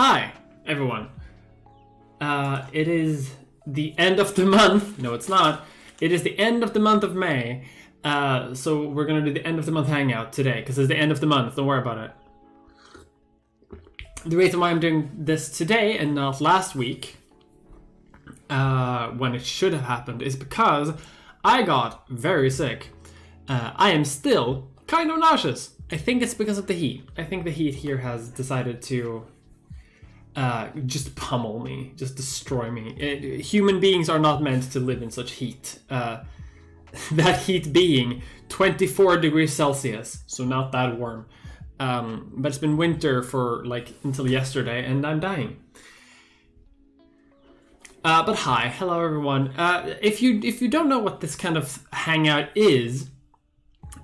Hi, everyone. It is the end of the month. No, it's not. It is the end of the month of May. So we're going to do the end of the month hangout today because it's the end of the month. Don't worry about it. The reason why I'm doing this today and not last week, when it should have happened, is because I got very sick. I am still kind of nauseous. I think it's because of the heat. I think the heat here has decided to just pummel me, just destroy me. Human beings are not meant to live in such heat. That heat being 24 degrees Celsius, so not that warm. But it's been winter for like until yesterday, and I'm dying. But hi, hello everyone. If you don't know what this kind of hangout is,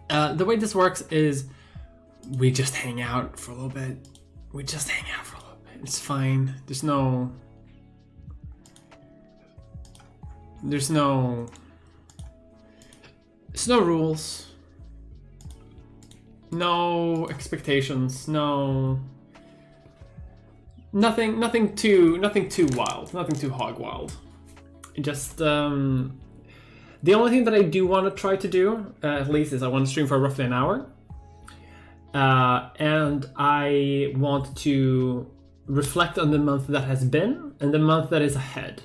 the way this works is we just hang out for a little bit. It's fine. There's no rules. No expectations. Nothing too wild. Nothing too hog wild. Just the only thing that I do want to try to do, at least, is I want to stream for roughly an hour. And I want to reflect on the month that has been and the month that is ahead.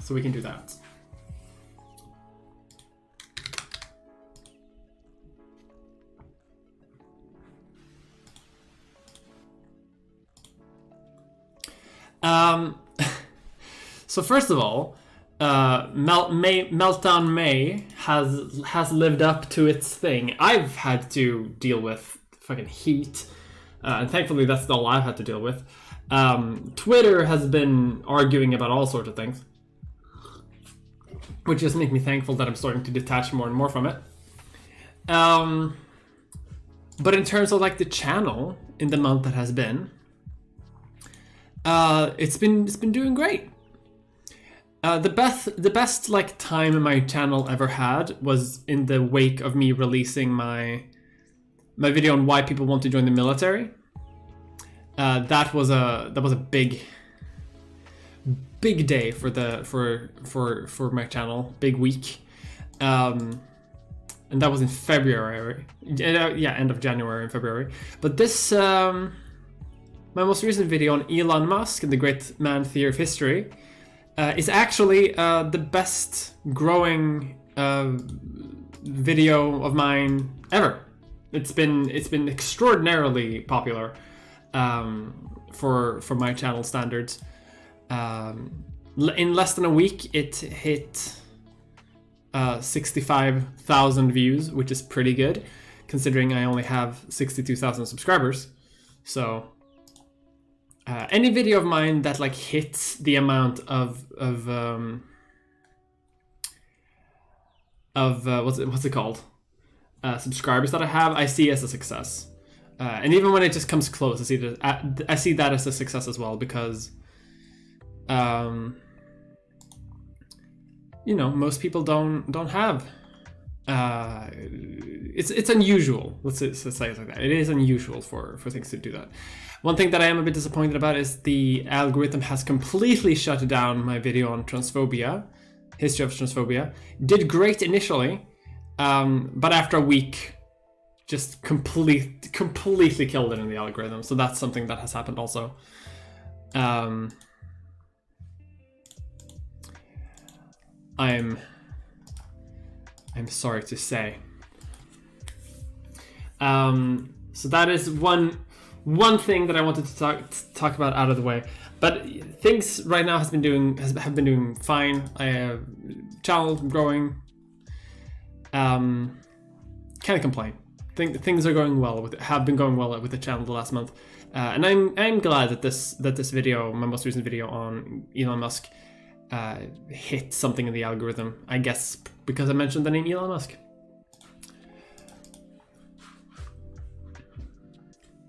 So we can do that. So first of all, Meltdown May has lived up to its thing. I've had to deal with fucking heat, and thankfully that's all I've had to deal with. Twitter has been arguing about all sorts of things, which just makes me thankful that I'm starting to detach more and more from it. But in terms of like the channel in the month that has been, it's been doing great. The best like time my channel ever had was in the wake of me releasing my video on why people want to join the military. That was a big day for my channel, big week, and that was in February. Yeah, end of January and February. But this my most recent video on Elon Musk and the great man theory of history is actually the best growing video of mine ever. It's been extraordinarily popular for my channel standards. In less than a week, it hit 65,000 views, which is pretty good, considering I only have 62,000 subscribers. So any video of mine that like hits the amount of what's it called? Subscribers that I have, I see as a success. And even when it just comes close, I see that as a success as well, because most people don't have it's unusual. Let's say it like that. It is unusual for things to do that. One thing that I am a bit disappointed about is the algorithm has completely shut down my video on transphobia, history of transphobia. Did great initially, but after a week, just completely killed it in the algorithm. So that's something that has happened also. I'm sorry to say. So that is one thing that I wanted to talk about out of the way. But things right now have been doing fine. I have channel growing. Can't complain. Things are going well have been going well with the channel the last month, and I'm glad that this video, my most recent video on Elon Musk, hit something in the algorithm. I guess because I mentioned the name Elon Musk.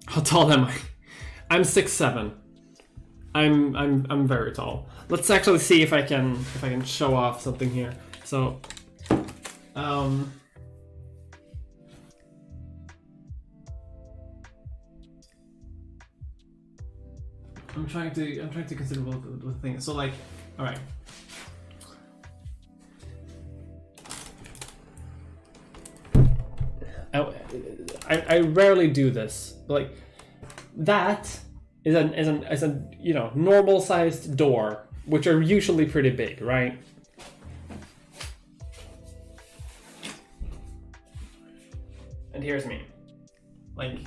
How tall am I? I'm 6'7". I'm very tall. Let's actually see if I can show off something here. So, I'm trying to consider what the thing is. So like, all right. I rarely do this, but like that is a you know, normal sized door, which are usually pretty big, right? And here's me, like.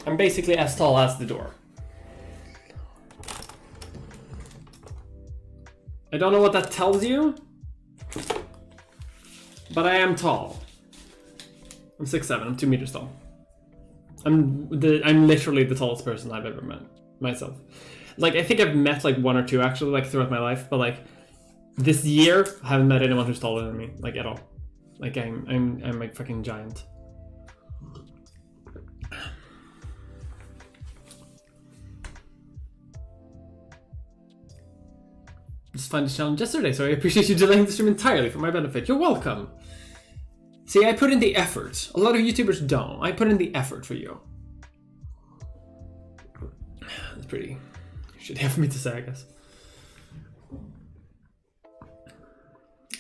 I'm basically as tall as the door. I don't know what that tells you, but I am tall. I'm 6'7", I'm 2 meters tall. I'm literally the tallest person I've ever met myself. Like, I think I've met like 1 or 2 actually, like throughout my life, but like this year I haven't met anyone who's taller than me, like at all. Like I'm like fucking giant. Just find this challenge yesterday, so I appreciate you delaying the stream entirely for my benefit. You're welcome. See, I put in the effort. A lot of YouTubers don't. I put in the effort for you. That's pretty shitty of me to say, I guess. I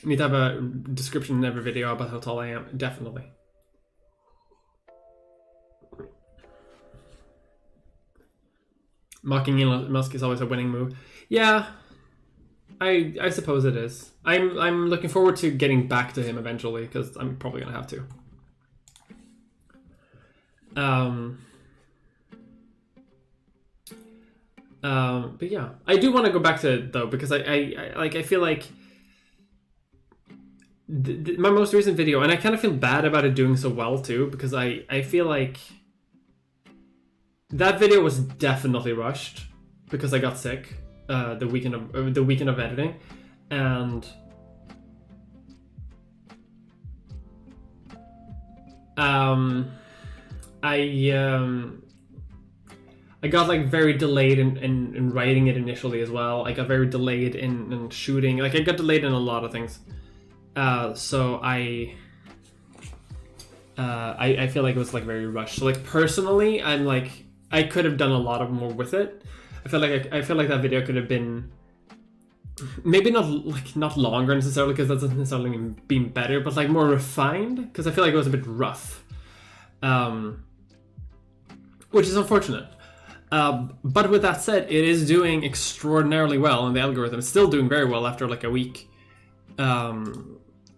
need to have a description in every video about how tall I am. Definitely. Mocking Elon Musk is always a winning move. Yeah. I suppose it is. I'm looking forward to getting back to him eventually, because I'm probably gonna have to. But yeah, I do want to go back to it though, because I feel like my most recent video, and I kind of feel bad about it doing so well too, because I feel like that video was definitely rushed because I got sick. The weekend of editing, and I got like very delayed in writing it initially as well. I got very delayed in shooting. Like I got delayed in a lot of things. So I feel like it was like very rushed. So like personally, I'm like I could have done a lot of more with it. I feel like that video could have been maybe not longer necessarily, because that doesn't necessarily mean being better, but like more refined, because I feel like it was a bit rough, which is unfortunate. But with that said, it is doing extraordinarily well, and the algorithm is still doing very well after like a week,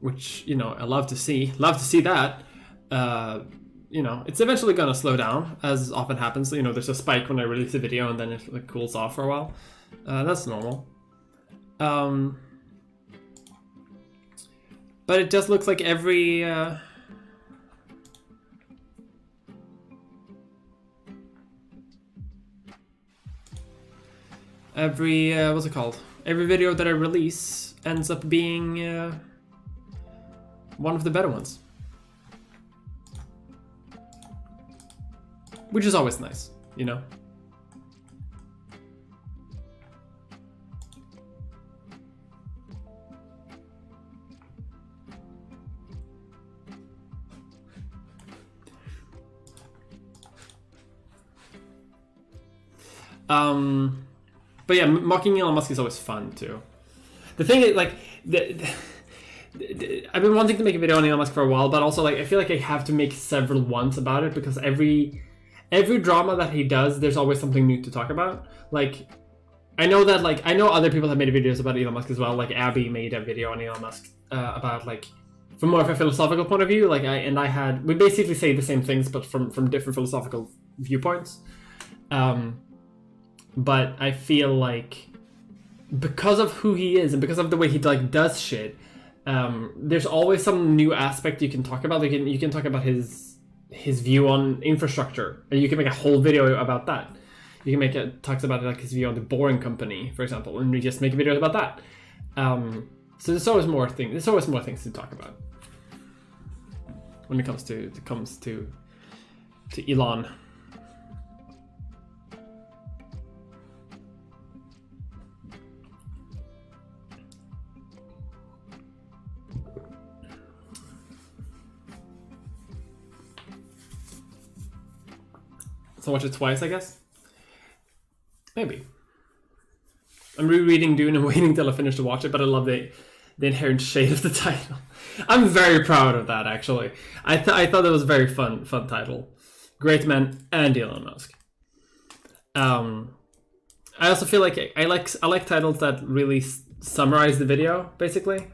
which, you know, I love to see that. You know, it's eventually gonna slow down, as often happens. You know, there's a spike when I release a video and then it like cools off for a while. That's normal. But it just looks like every what's it called? Every video that I release ends up being one of the better ones. Which is always nice, you know? But yeah, mocking Elon Musk is always fun too. The thing is, like, I've been wanting to make a video on Elon Musk for a while, but also like I feel like I have to make several ones about it, because every drama that he does, there's always something new to talk about. Like, I know other people have made videos about Elon Musk as well. Like Abby made a video on Elon Musk about like from more of a philosophical point of view. Like we basically say the same things, but from different philosophical viewpoints. But I feel like because of who he is and because of the way he like does shit, there's always some new aspect you can talk about. Like you can talk about his view on infrastructure, and you can make a whole video about that. You can talks about like his view on the Boring Company, for example, and we just make videos about that. So there's always more things. There's always more things to talk about when it comes to Elon. So watch it twice, I guess. Maybe. I'm rereading Dune and waiting till I finish to watch it, but I love the inherent shade of the title. I'm very proud of that, actually. I thought it was a very fun title. Great Man and Elon Musk. I also feel like I like titles that really summarize the video, basically.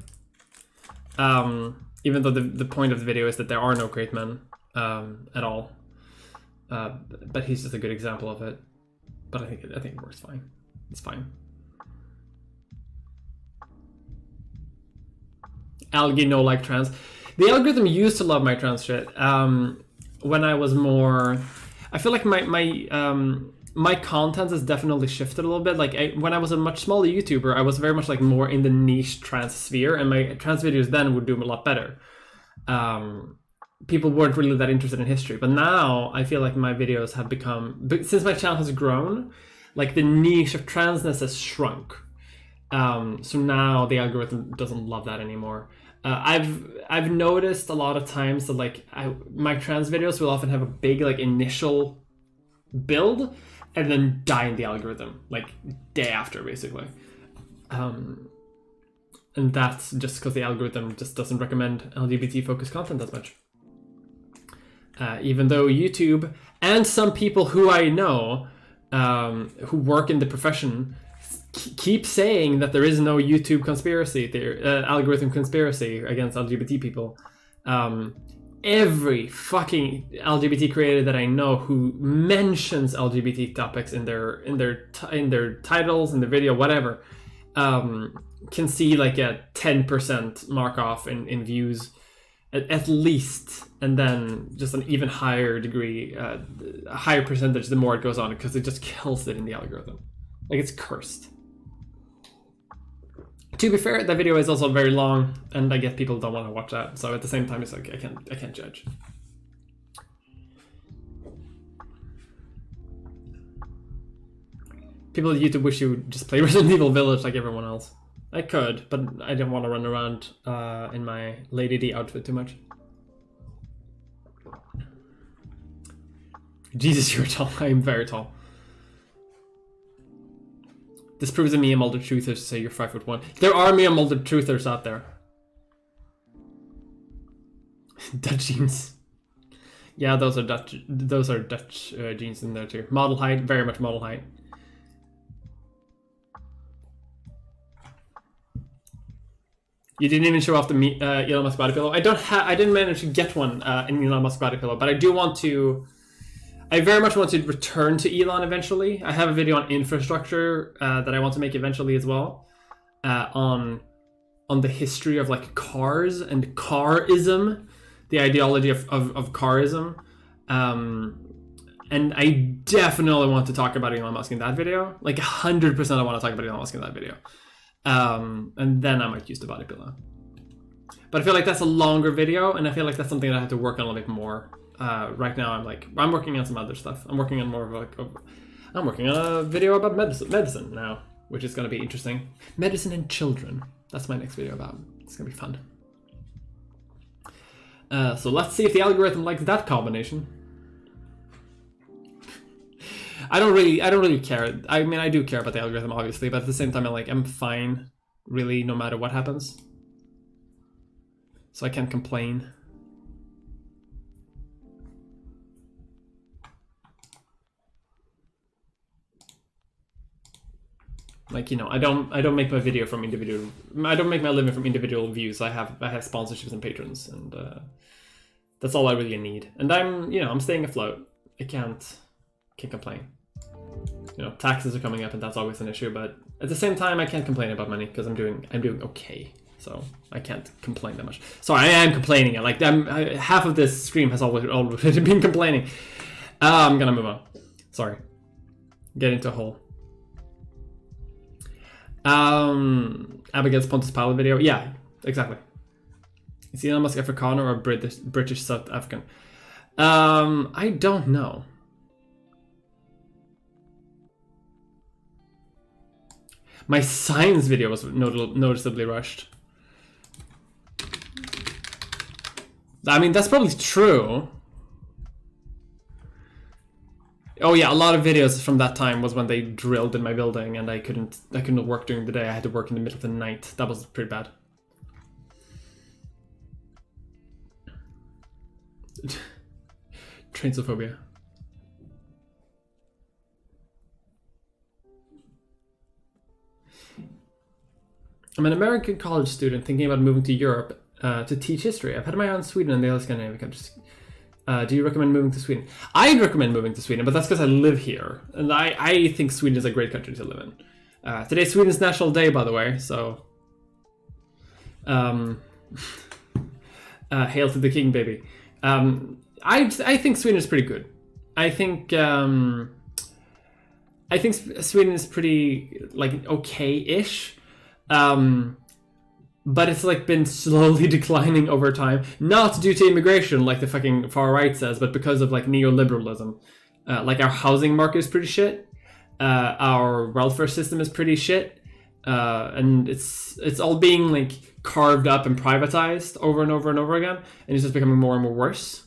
Even though the point of the video is that there are no great men at all. But he's just a good example of it. But I think it works fine. It's fine. Algae no like trans. The algorithm used to love my trans shit. When I was more, I feel like my content has definitely shifted a little bit. Like when I was a much smaller YouTuber, I was very much like more in the niche trans sphere, and my trans videos then would do a lot better. People weren't really that interested in history, but now I feel like my videos have become, since my channel has grown, like the niche of transness has shrunk. So now the algorithm doesn't love that anymore. I've noticed a lot of times that like my trans videos will often have a big like initial build and then die in the algorithm like day after, basically. And that's just because the algorithm just doesn't recommend LGBT focused content as much. Even though YouTube and some people who I know who work in the profession keep saying that there is no YouTube conspiracy, algorithm conspiracy against LGBT people. Every fucking LGBT creator that I know who mentions LGBT topics in their titles, in the video, whatever, can see like a 10% mark off in views at least, and then just an even higher degree, a higher percentage the more it goes on, because it just kills it in the algorithm. Like, it's cursed. To be fair, that video is also very long, and I guess people don't want to watch that. So at the same time, it's like I can't judge. People at YouTube wish you would just play Resident Evil Village like everyone else. I could, but I don't want to run around in my Lady D outfit too much. Jesus, you're tall. I'm very tall. This proves to me and Mulder Truthers to say you're 5'1". There are me and Mulder Truthers out there. Dutch jeans. Yeah, those are Dutch jeans in there too. Model height, very much model height. You didn't even show off the Elon Musk body pillow. I didn't manage to get one in Elon Musk body pillow, but I do want to. I very much want to return to Elon eventually. I have a video on infrastructure that I want to make eventually as well, on the history of like cars and carism, the ideology of carism, and I definitely want to talk about Elon Musk in that video. Like 100%, I want to talk about Elon Musk in that video, and then I might use the body pillow. But I feel like that's a longer video, and I feel like that's something that I have to work on a little bit more. Right now I'm working on some other stuff. I'm working on more of like I'm working on a video about medicine now, which is going to be interesting. Medicine and children. That's my next video about. It's going to be fun. So let's see if the algorithm likes that combination. I don't really care. I mean, I do care about the algorithm obviously, but at the same time I'm fine really no matter what happens. So I can't complain. Like, you know, I don't make my video from individual. I don't make my living from individual views. I have sponsorships and patrons, and that's all I really need. And I'm staying afloat. I can't complain. You know, taxes are coming up, and that's always an issue. But at the same time, I can't complain about money because I'm doing okay. So I can't complain that much. So I am complaining. Like half of this stream has already been complaining. I'm gonna move on. Sorry. Get into a hole. Abigail's Pontus Pilot video. Yeah, exactly. Is Elon Musk Afrikaner or British South African? I don't know. My science video was noticeably rushed. I mean, that's probably true. Oh yeah, a lot of videos from that time was when they drilled in my building and I couldn't work during the day. I had to work in the middle of the night. That was pretty bad. Trainsophobia. I'm an American college student thinking about moving to Europe to teach history. I've had my eye on Sweden and the other Scandinavian countries. Do you recommend moving to Sweden? I'd recommend moving to Sweden, but that's because I live here. And I think Sweden is a great country to live in. Today's Sweden's National Day, by the way, so... hail to the king, baby. I think Sweden is pretty good. I think Sweden is pretty, like, okay-ish. But it's like been slowly declining over time, not due to immigration like the fucking far right says, but because of like neoliberalism. Like our housing market is pretty shit, our welfare system is pretty shit, and it's all being like carved up and privatized over and over and over again, and it's just becoming more and more worse,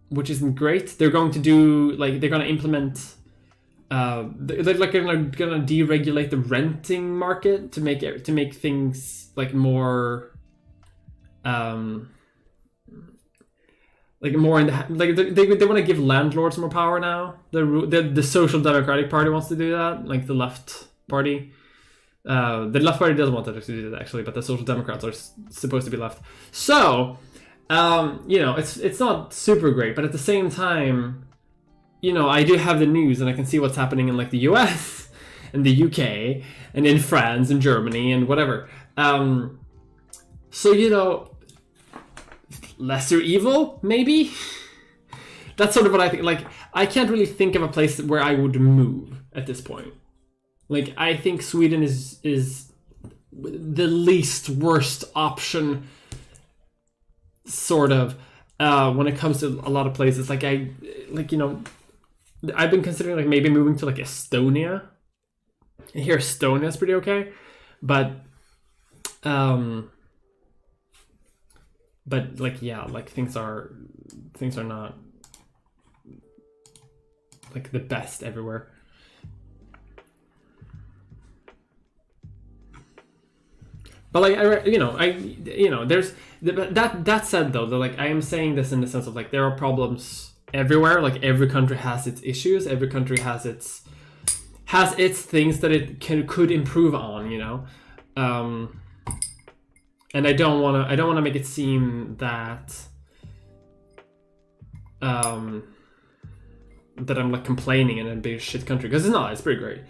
which isn't great. They're going to implement. They're like gonna deregulate the renting market to make things like more, like more in the like they want to give landlords more power now. The Social Democratic Party wants to do that, like the left party. The left party doesn't want to do that actually, but the Social Democrats are supposed to be left. So, it's not super great, but at the same time, I do have the news and I can see what's happening in like the US and the UK and in France and Germany and whatever. So, lesser evil, maybe? That's sort of what I think. Like, I can't really think of a place where I would move at this point. Like, I think Sweden is the least worst option, sort of, when it comes to a lot of places. I've been considering like maybe moving to like Estonia. And here Estonia is pretty okay, but like yeah, like things are not like the best everywhere. But like there's that said though, like I am saying this in the sense of like there are problems everywhere. Like every country has its issues. Every country has its things that it could improve on. And I don't want to make it seem that that I'm like complaining and it'd be a shit country, because it's not. It's pretty great.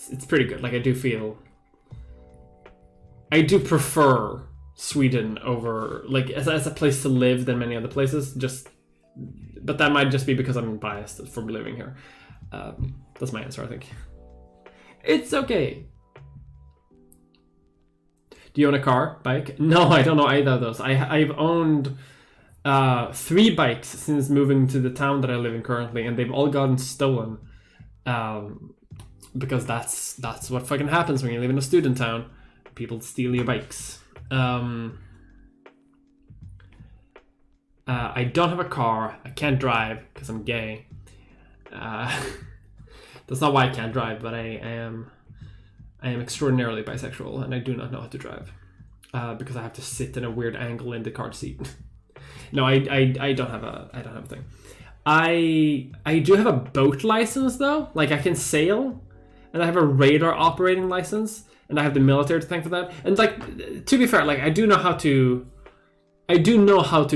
It's pretty good. Like I do prefer Sweden over like as a place to live than many other places. But that might just be because I'm biased from living here. That's my answer, I think. It's okay. Do you own a car, bike? No, I don't know either of those. I've owned 3 bikes since moving to the town that I live in currently, and they've all gotten stolen. Because that's what fucking happens when you live in a student town. People steal your bikes. I don't have a car. I can't drive because I'm gay. That's not why I can't drive, but I am extraordinarily bisexual, and I do not know how to drive because I have to sit in a weird angle in the car seat. No, I don't have a thing. I do have a boat license though. Like I can sail, and I have a radar operating license, and I have the military to thank for that. And like to be fair, like I do know how to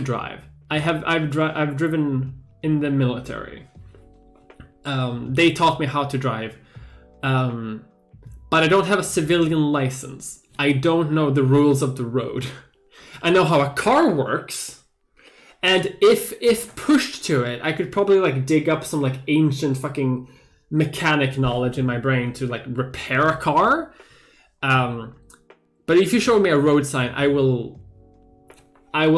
drive. I've driven in the military. They taught me how to drive, but I don't have a civilian license. I don't know the rules of the road. I know how a car works, and if pushed to it, I could probably like dig up some like ancient fucking mechanic knowledge in my brain to like repair a car. But if you show me a road sign, I will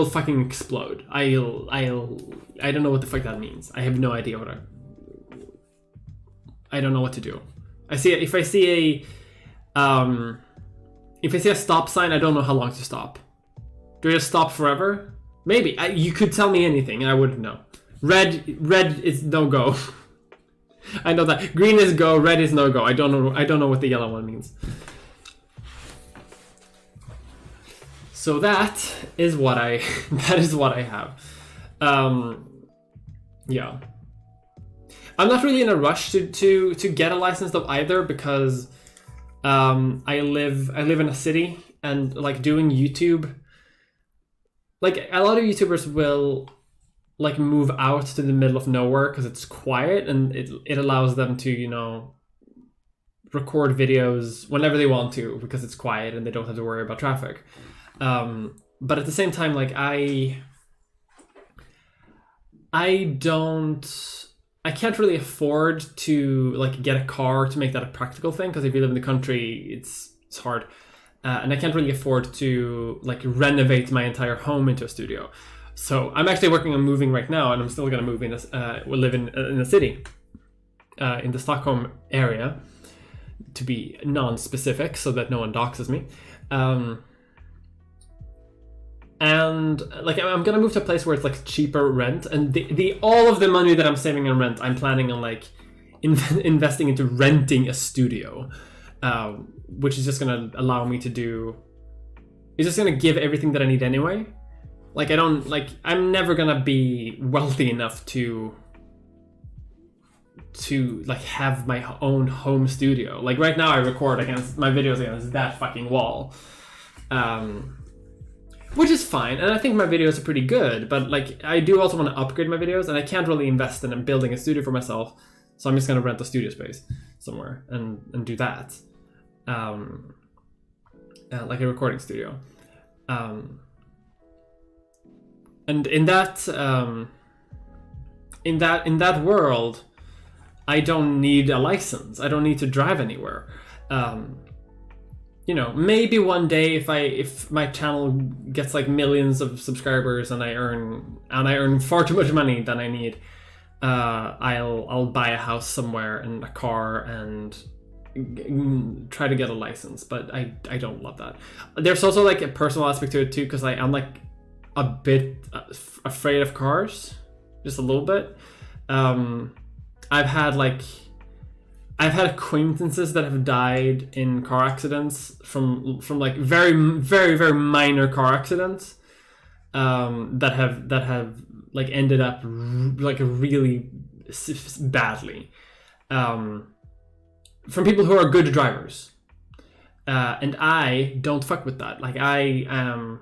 fucking explode. I don't know what the fuck that means. I have no idea I don't know what to do. If I see a stop sign, I don't know how long to stop. Do I just stop forever? Maybe. You could tell me anything and I wouldn't know. Red is no go. I know that green is go, red is no go. I don't know what the yellow one means. So that is what I have. Yeah. I'm not really in a rush to get a license though either, because I live in a city, and like doing YouTube, like a lot of YouTubers will like move out to the middle of nowhere because it's quiet, and it allows them to, you know, record videos whenever they want to because it's quiet and they don't have to worry about traffic. But at the same time, like I can't really afford to like get a car to make that a practical thing, because if you live in the country, it's hard. And I can't really afford to like renovate my entire home into a studio. So I'm actually working on moving right now, and I'm still gonna move in live in a city, in the Stockholm area, to be non-specific, so that no one doxes me. And like I'm gonna move to a place where it's like cheaper rent, and the all of the money that I'm saving on rent, I'm planning on like investing into renting a studio, which is just gonna allow me to do. It's just gonna give everything that I need anyway. Like I'm never gonna be wealthy enough to like have my own home studio. Like right now, I record against my videos against that fucking wall. Which is fine, and I think my videos are pretty good, but like I do also want to upgrade my videos, and I can't really invest in building a studio for myself, so I'm just gonna rent a studio space somewhere and do that, like a recording studio, and in that world, I don't need a license. I don't need to drive anywhere. You know, maybe one day if my channel gets like millions of subscribers and I earn far too much money than I need, I'll buy a house somewhere and a car and try to get a license. But I don't love that. There's also like a personal aspect to it too, because I'm like a bit afraid of cars, just a little bit. I've had acquaintances that have died in car accidents from like very, very, very minor car accidents, that have like ended up like really badly, from people who are good drivers, and I don't fuck with that. Like I am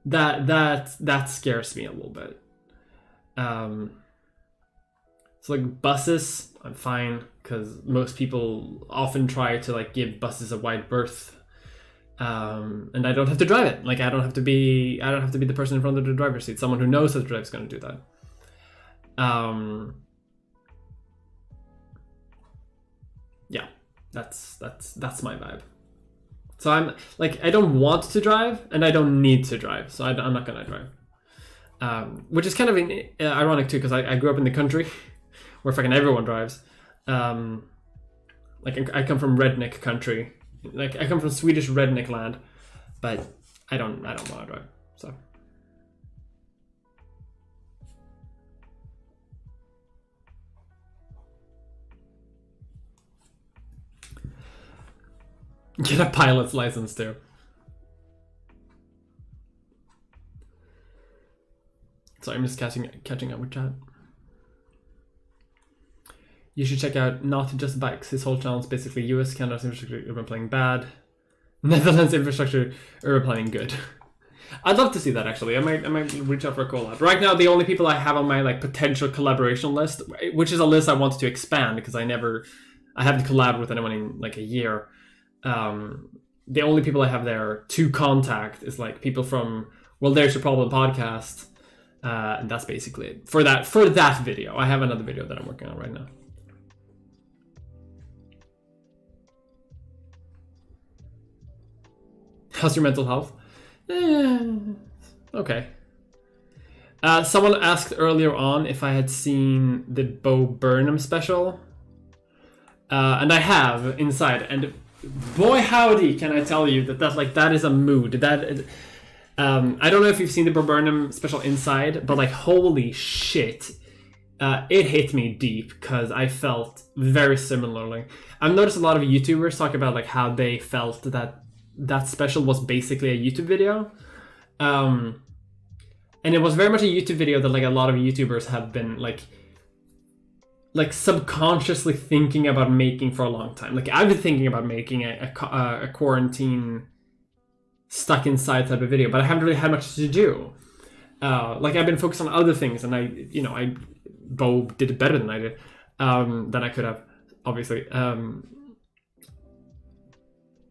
that scares me a little bit. So like buses, I'm fine, because most people often try to like give buses a wide berth, and I don't have to drive it. Like I don't have to be the person in front of the driver's seat. Someone who knows how to drive is going to do that. Yeah, that's my vibe. So I'm like, I don't want to drive, and I don't need to drive, so I'm not gonna drive. Which is kind of ironic too, because I grew up in the country, where fucking everyone drives. Like I come from redneck country, like I come from Swedish redneck land, but I don't want to drive. So get a pilot's license too. So I'm just catching up with chat. You should check out Not Just Bikes. His whole channel is basically US, Canada's infrastructure, urban planning bad. Netherlands infrastructure, urban planning good. I'd love to see that actually. I might reach out for a collab. Right now, the only people I have on my like potential collaboration list, which is a list I wanted to expand because I haven't collabed with anyone in like a year. The only people I have there to contact is like people from Well, There's Your Problem podcast, and that's basically it for that video. I have another video that I'm working on right now. How's your mental health? Okay. Someone asked earlier on if I had seen the Bo Burnham special. And I have inside, and boy howdy can I tell you that is a mood. That I don't know if you've seen the Bo Burnham special inside, but like holy shit. it hit me deep because I felt very similarly. I've noticed a lot of YouTubers talk about like how they felt that special was basically a YouTube video. And it was very much a YouTube video that like a lot of YouTubers have been like subconsciously thinking about making for a long time. Like I've been thinking about making a quarantine stuck inside type of video, but I haven't really had much to do. Like I've been focused on other things, and Bo did it better than I did, than I could have, obviously.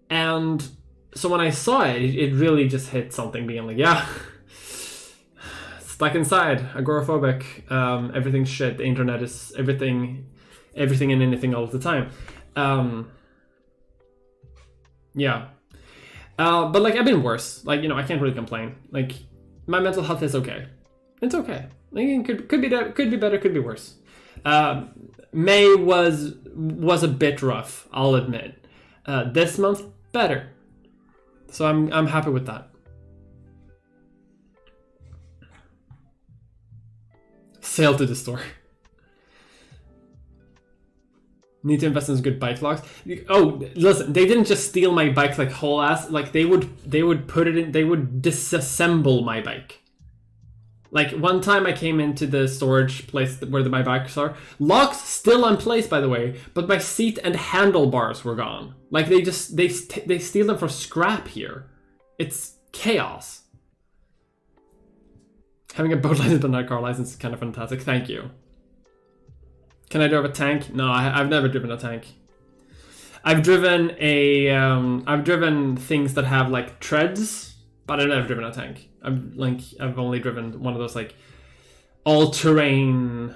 And so when I saw it, it really just hit something, being like, yeah, stuck inside, agoraphobic, everything's shit, the internet is everything and anything all the time. Yeah. But like I've been worse. Like, I can't really complain. Like my mental health is okay. It's okay. Like, it could be better, could be worse. May was a bit rough, I'll admit. This month, better. So I'm happy with that. Sail to the store. Need to invest in some good bike locks. Oh, listen, they didn't just steal my bike like whole ass. Like they would put it in. They would disassemble my bike. Like one time I came into the storage place where my bikes are. Locks still in place, by the way, but my seat and handlebars were gone. Like they steal them for scrap here. It's chaos. Having a boat license but not a car license is kind of fantastic. Thank you. Can I drive a tank? No, I've never driven a tank. I've driven I've driven things that have like treads, but I've never driven a tank. I've only driven one of those like all-terrain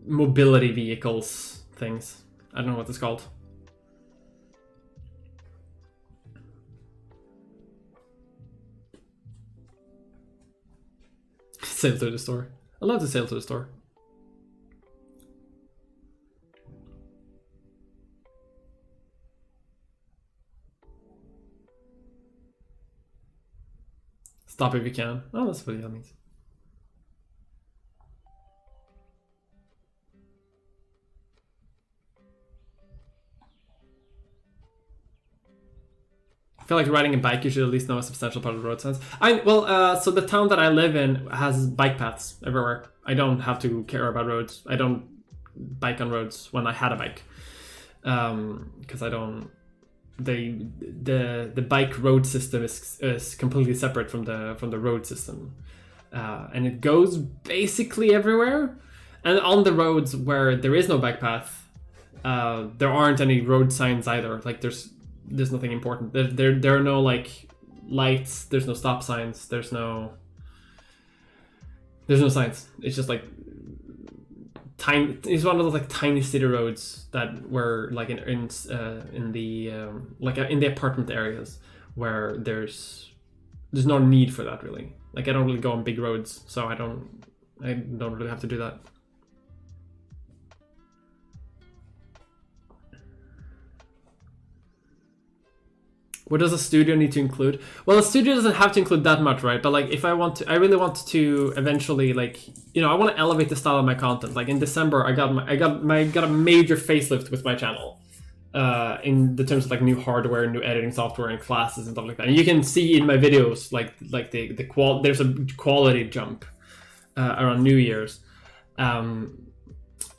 mobility vehicles things. I don't know what it's called. Sail to the store. I love to sail to the store. Stop if you can. Oh, that's what that means. I feel like riding a bike, you should at least know a substantial part of the road signs. So the town that I live in has bike paths everywhere. I don't have to care about roads. I don't bike on roads when I had a bike, because I don't. The bike road system is completely separate from the road system, and it goes basically everywhere. And on the roads where there is no bike path, there aren't any road signs either. Like there's nothing important. There are no like lights. There's no stop signs. There's no signs. It's just like tiny. It's one of those like tiny city roads that were like in the apartment areas where there's no need for that really. Like I don't really go on big roads, so I don't really have to do that. What does a studio need to include? Well, a studio doesn't have to include that much, right? But like, if I really want to eventually, like, I want to elevate the style of my content. Like in December, I got a major facelift with my channel, in the terms of like new hardware, new editing software, and classes and stuff like that. And you can see in my videos, like there's a quality jump around New Year's. But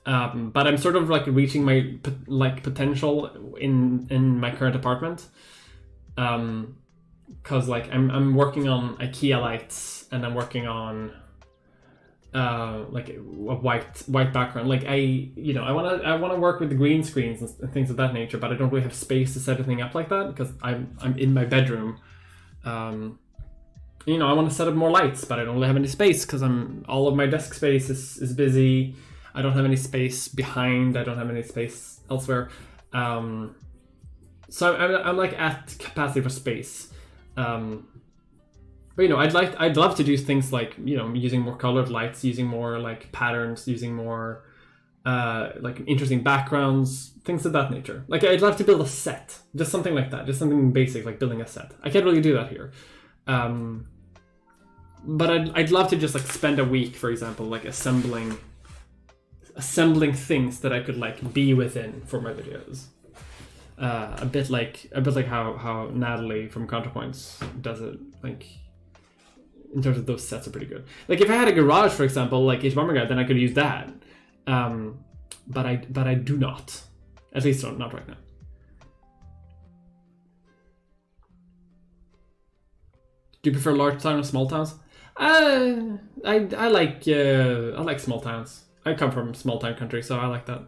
I'm sort of like reaching my potential in my current apartment. Cause like I'm working on IKEA lights, and I'm working on like a white background. Like I want to work with the green screens and things of that nature, but I don't really have space to set anything up like that because I'm in my bedroom. I want to set up more lights, but I don't really have any space because all of my desk space is busy. I don't have any space behind. I don't have any space elsewhere. So I'm like at capacity for space, but I'd love to do things like using more colored lights, using more like patterns, using more like interesting backgrounds, things of that nature. Like I'd love to build a set, just something like that, just something basic like building a set. I can't really do that here, but I'd love to just like spend a week, for example, like assembling assembling things that I could like be within for my videos. A bit like how Natalie from ContraPoints does it. Like in terms of those sets are pretty good. Like if I had a garage, for example, like HBomber Guide, then I could use that. But I do not. At least not right now. Do you prefer large towns or small towns? I like small towns. I come from small town country, so I like that.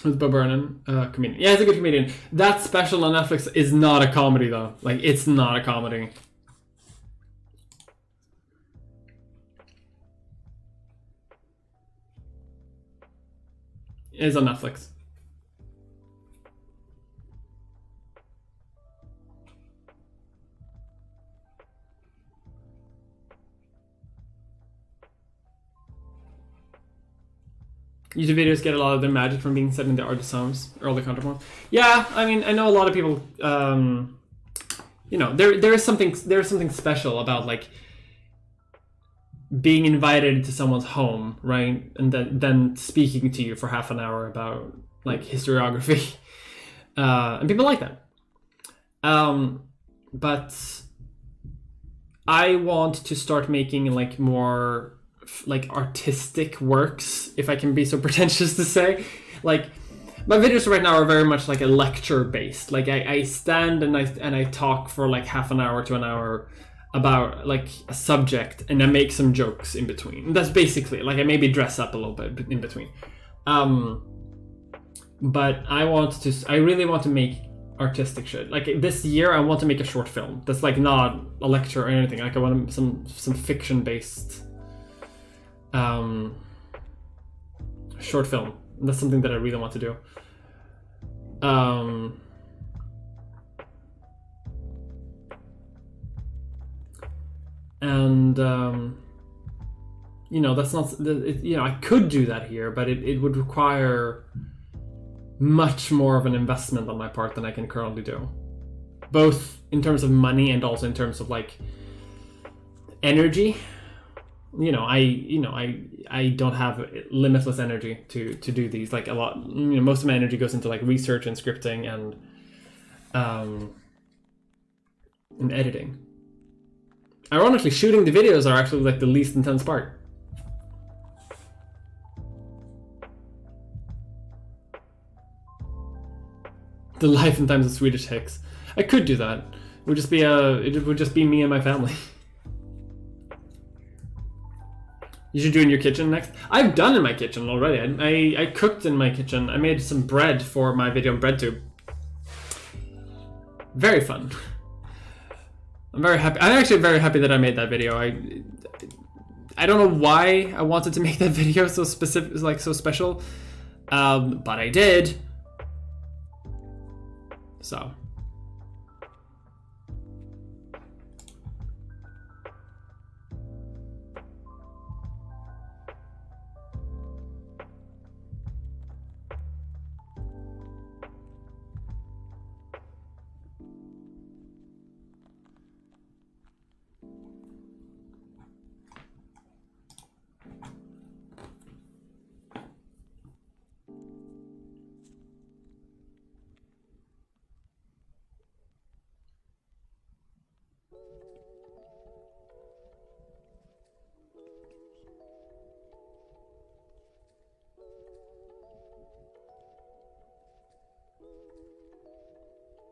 With Bob Burnham, comedian. Yeah, he's a good comedian. That special on Netflix is not a comedy, though. Like, it's not a comedy. It is on Netflix. YouTube videos get a lot of their magic from being set in the artist's homes, early ContraPoints. Yeah, I mean, I know a lot of people. You know, there is something special about like being invited to someone's home, right, and then speaking to you for half an hour about like historiography, and people like that. But I want to start making like more like artistic works, if I can be so pretentious to say. Like my videos right now are very much like a lecture based. Like I stand and I talk for like half an hour to an hour about like a subject, and I make some jokes in between. And that's basically like I maybe dress up a little bit in between. But I really want to make artistic shit. Like this year I want to make a short film that's like not a lecture or anything. Like I want some fiction based short film. That's something that I really want to do. You know, that's not, you know, I could do that here, but it would require much more of an investment on my part than I can currently do, both in terms of money and also in terms of like energy. You know, I don't have limitless energy to do these. Like a lot, you know, most of my energy goes into like research and scripting and editing. Ironically, shooting the videos are actually like the least intense part. The life and times of Swedish Hicks. I could do that. It would just be me and my family. You should do in your kitchen next. I've done in my kitchen already. I cooked in my kitchen. I made some bread for my video on BreadTube. Very fun. I'm very happy. I'm actually very happy that I made that video. I don't know why I wanted to make that video so specific, like so special, but I did. So.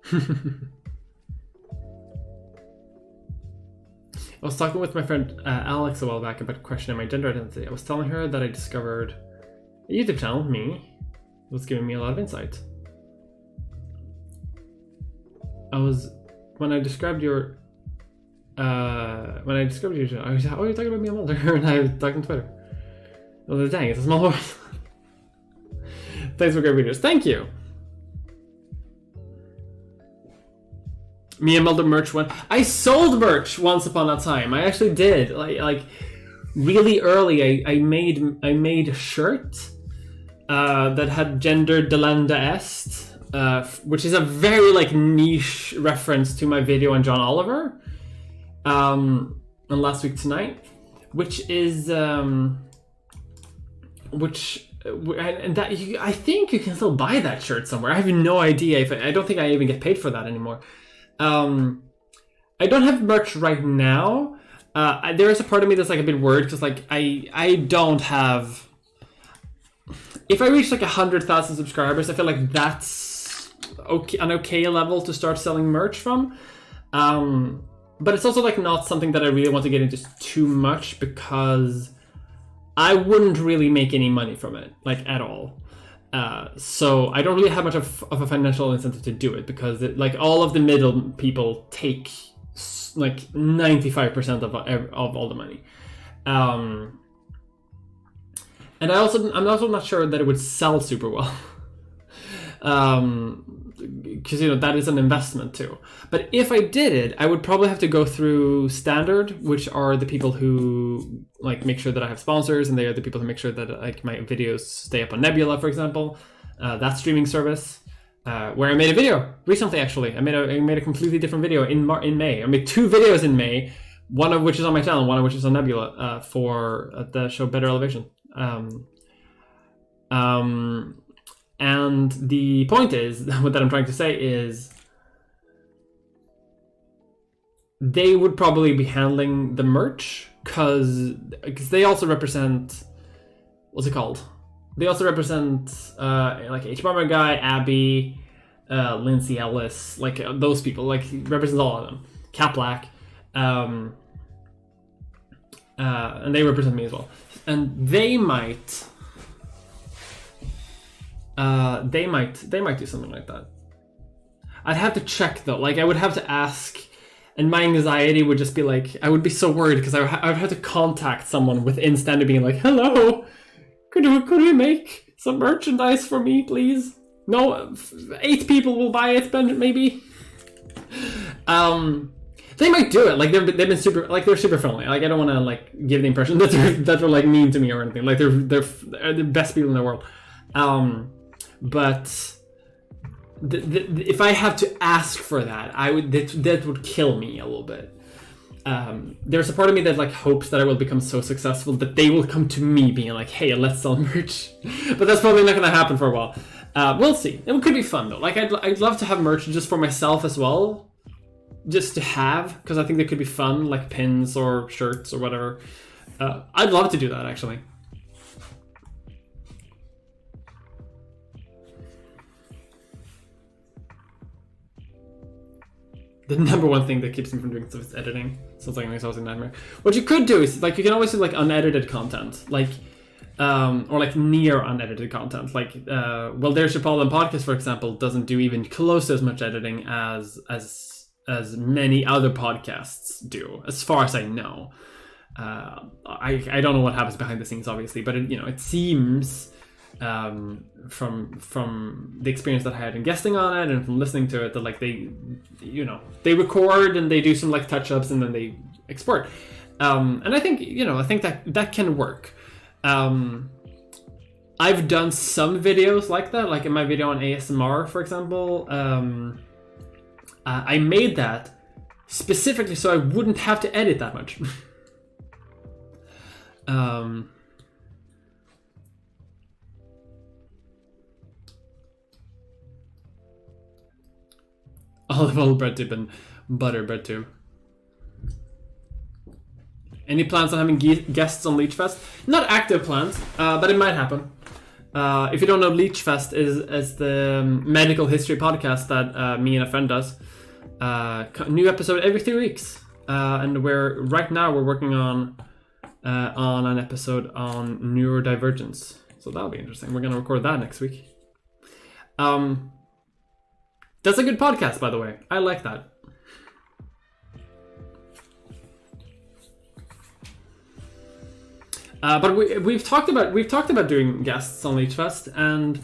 I was talking with my friend Alex a while back about questioning my gender identity. I was telling her that I discovered a YouTube channel, me, was giving me a lot of insight. When I described your channel, I was like, oh, you're talking about me on Mulder, and I was talking on Twitter. I was like, dang, it's a small world. Thanks for great videos. Thank you. Me and Mulder merch one. I sold merch once upon a time. I actually did. Like really early. I made a shirt that had gender delenda est, which is a very like niche reference to my video on John Oliver, on Last Week Tonight, which is and that I think you can still buy that shirt somewhere. I have no idea if I don't think I even get paid for that anymore. I don't have merch right now. There is a part of me that's like a bit worried because like I don't have. If I reach like 100,000 subscribers, I feel like that's an okay level to start selling merch from. But it's also like not something that I really want to get into too much because I wouldn't really make any money from it, like at all. So I don't really have much of a financial incentive to do it because like all of the middle people take like 95% of all the money. And I'm also not sure that it would sell super well. Because that is an investment too. But if I did it, I would probably have to go through Standard, which are the people who like make sure that I have sponsors, and they are the people who make sure that like my videos stay up on Nebula, for example, that streaming service, where I made a video recently. Actually, I made a completely different video in May. I made 2 videos in May, one of which is on my channel, one of which is on Nebula, for the show Better Elevation. And the point is, what that I'm trying to say is, they would probably be handling the merch because they also represent, what's it called? They also represent like H-Bomber Guy, Abby, Lindsay Ellis, like those people, like he represents all of them. Cat Black, and they represent me as well. And they might do something like that. I'd have to check though. Like I would have to ask, and my anxiety would just be like, I would be so worried because I would have to contact someone within Standard being like, hello, could you make some merchandise for me, please? No, 8 people will buy it, maybe. They might do it. Like they've been super, like they're super friendly. Like I don't want to like give the impression that they're like mean to me or anything. Like they're the best people in the world. But if I have to ask for that, that would kill me a little bit. There's a part of me that like hopes that I will become so successful that they will come to me being like, hey, let's sell merch. But that's probably not going to happen for a while. We'll see. It could be fun though. Like I'd love to have merch just for myself as well, just to have, because I think they could be fun, like pins or shirts or whatever. I'd love to do that actually. The number one thing that keeps me from doing stuff is editing. Sounds like an exhausting nightmare. What you could do is, like, you can always do, like, unedited content. Like, or, like, near unedited content. Like, Well, There's Your Problem podcast, for example, doesn't do even close to as much editing as many other podcasts do, as far as I know. I don't know what happens behind the scenes, obviously, but, it seems... from the experience that I had in guesting on it and from listening to it, that like they record and they do some like touch-ups and then they export, and I think that can work. I've done some videos like that, like in my video on ASMR, for example. I made that specifically so I wouldn't have to edit that much. Olive oil bread tube and butter bread tube. Any plans on having guests on Leechfest? Not active plans, but it might happen. If you don't know, Leechfest is the medical history podcast that me and a friend does. New episode every 3 weeks, and we're working on an episode on neurodivergence. So that'll be interesting. We're gonna record that next week. That's a good podcast, by the way. I like that. But we've talked about doing guests on Leechfest, and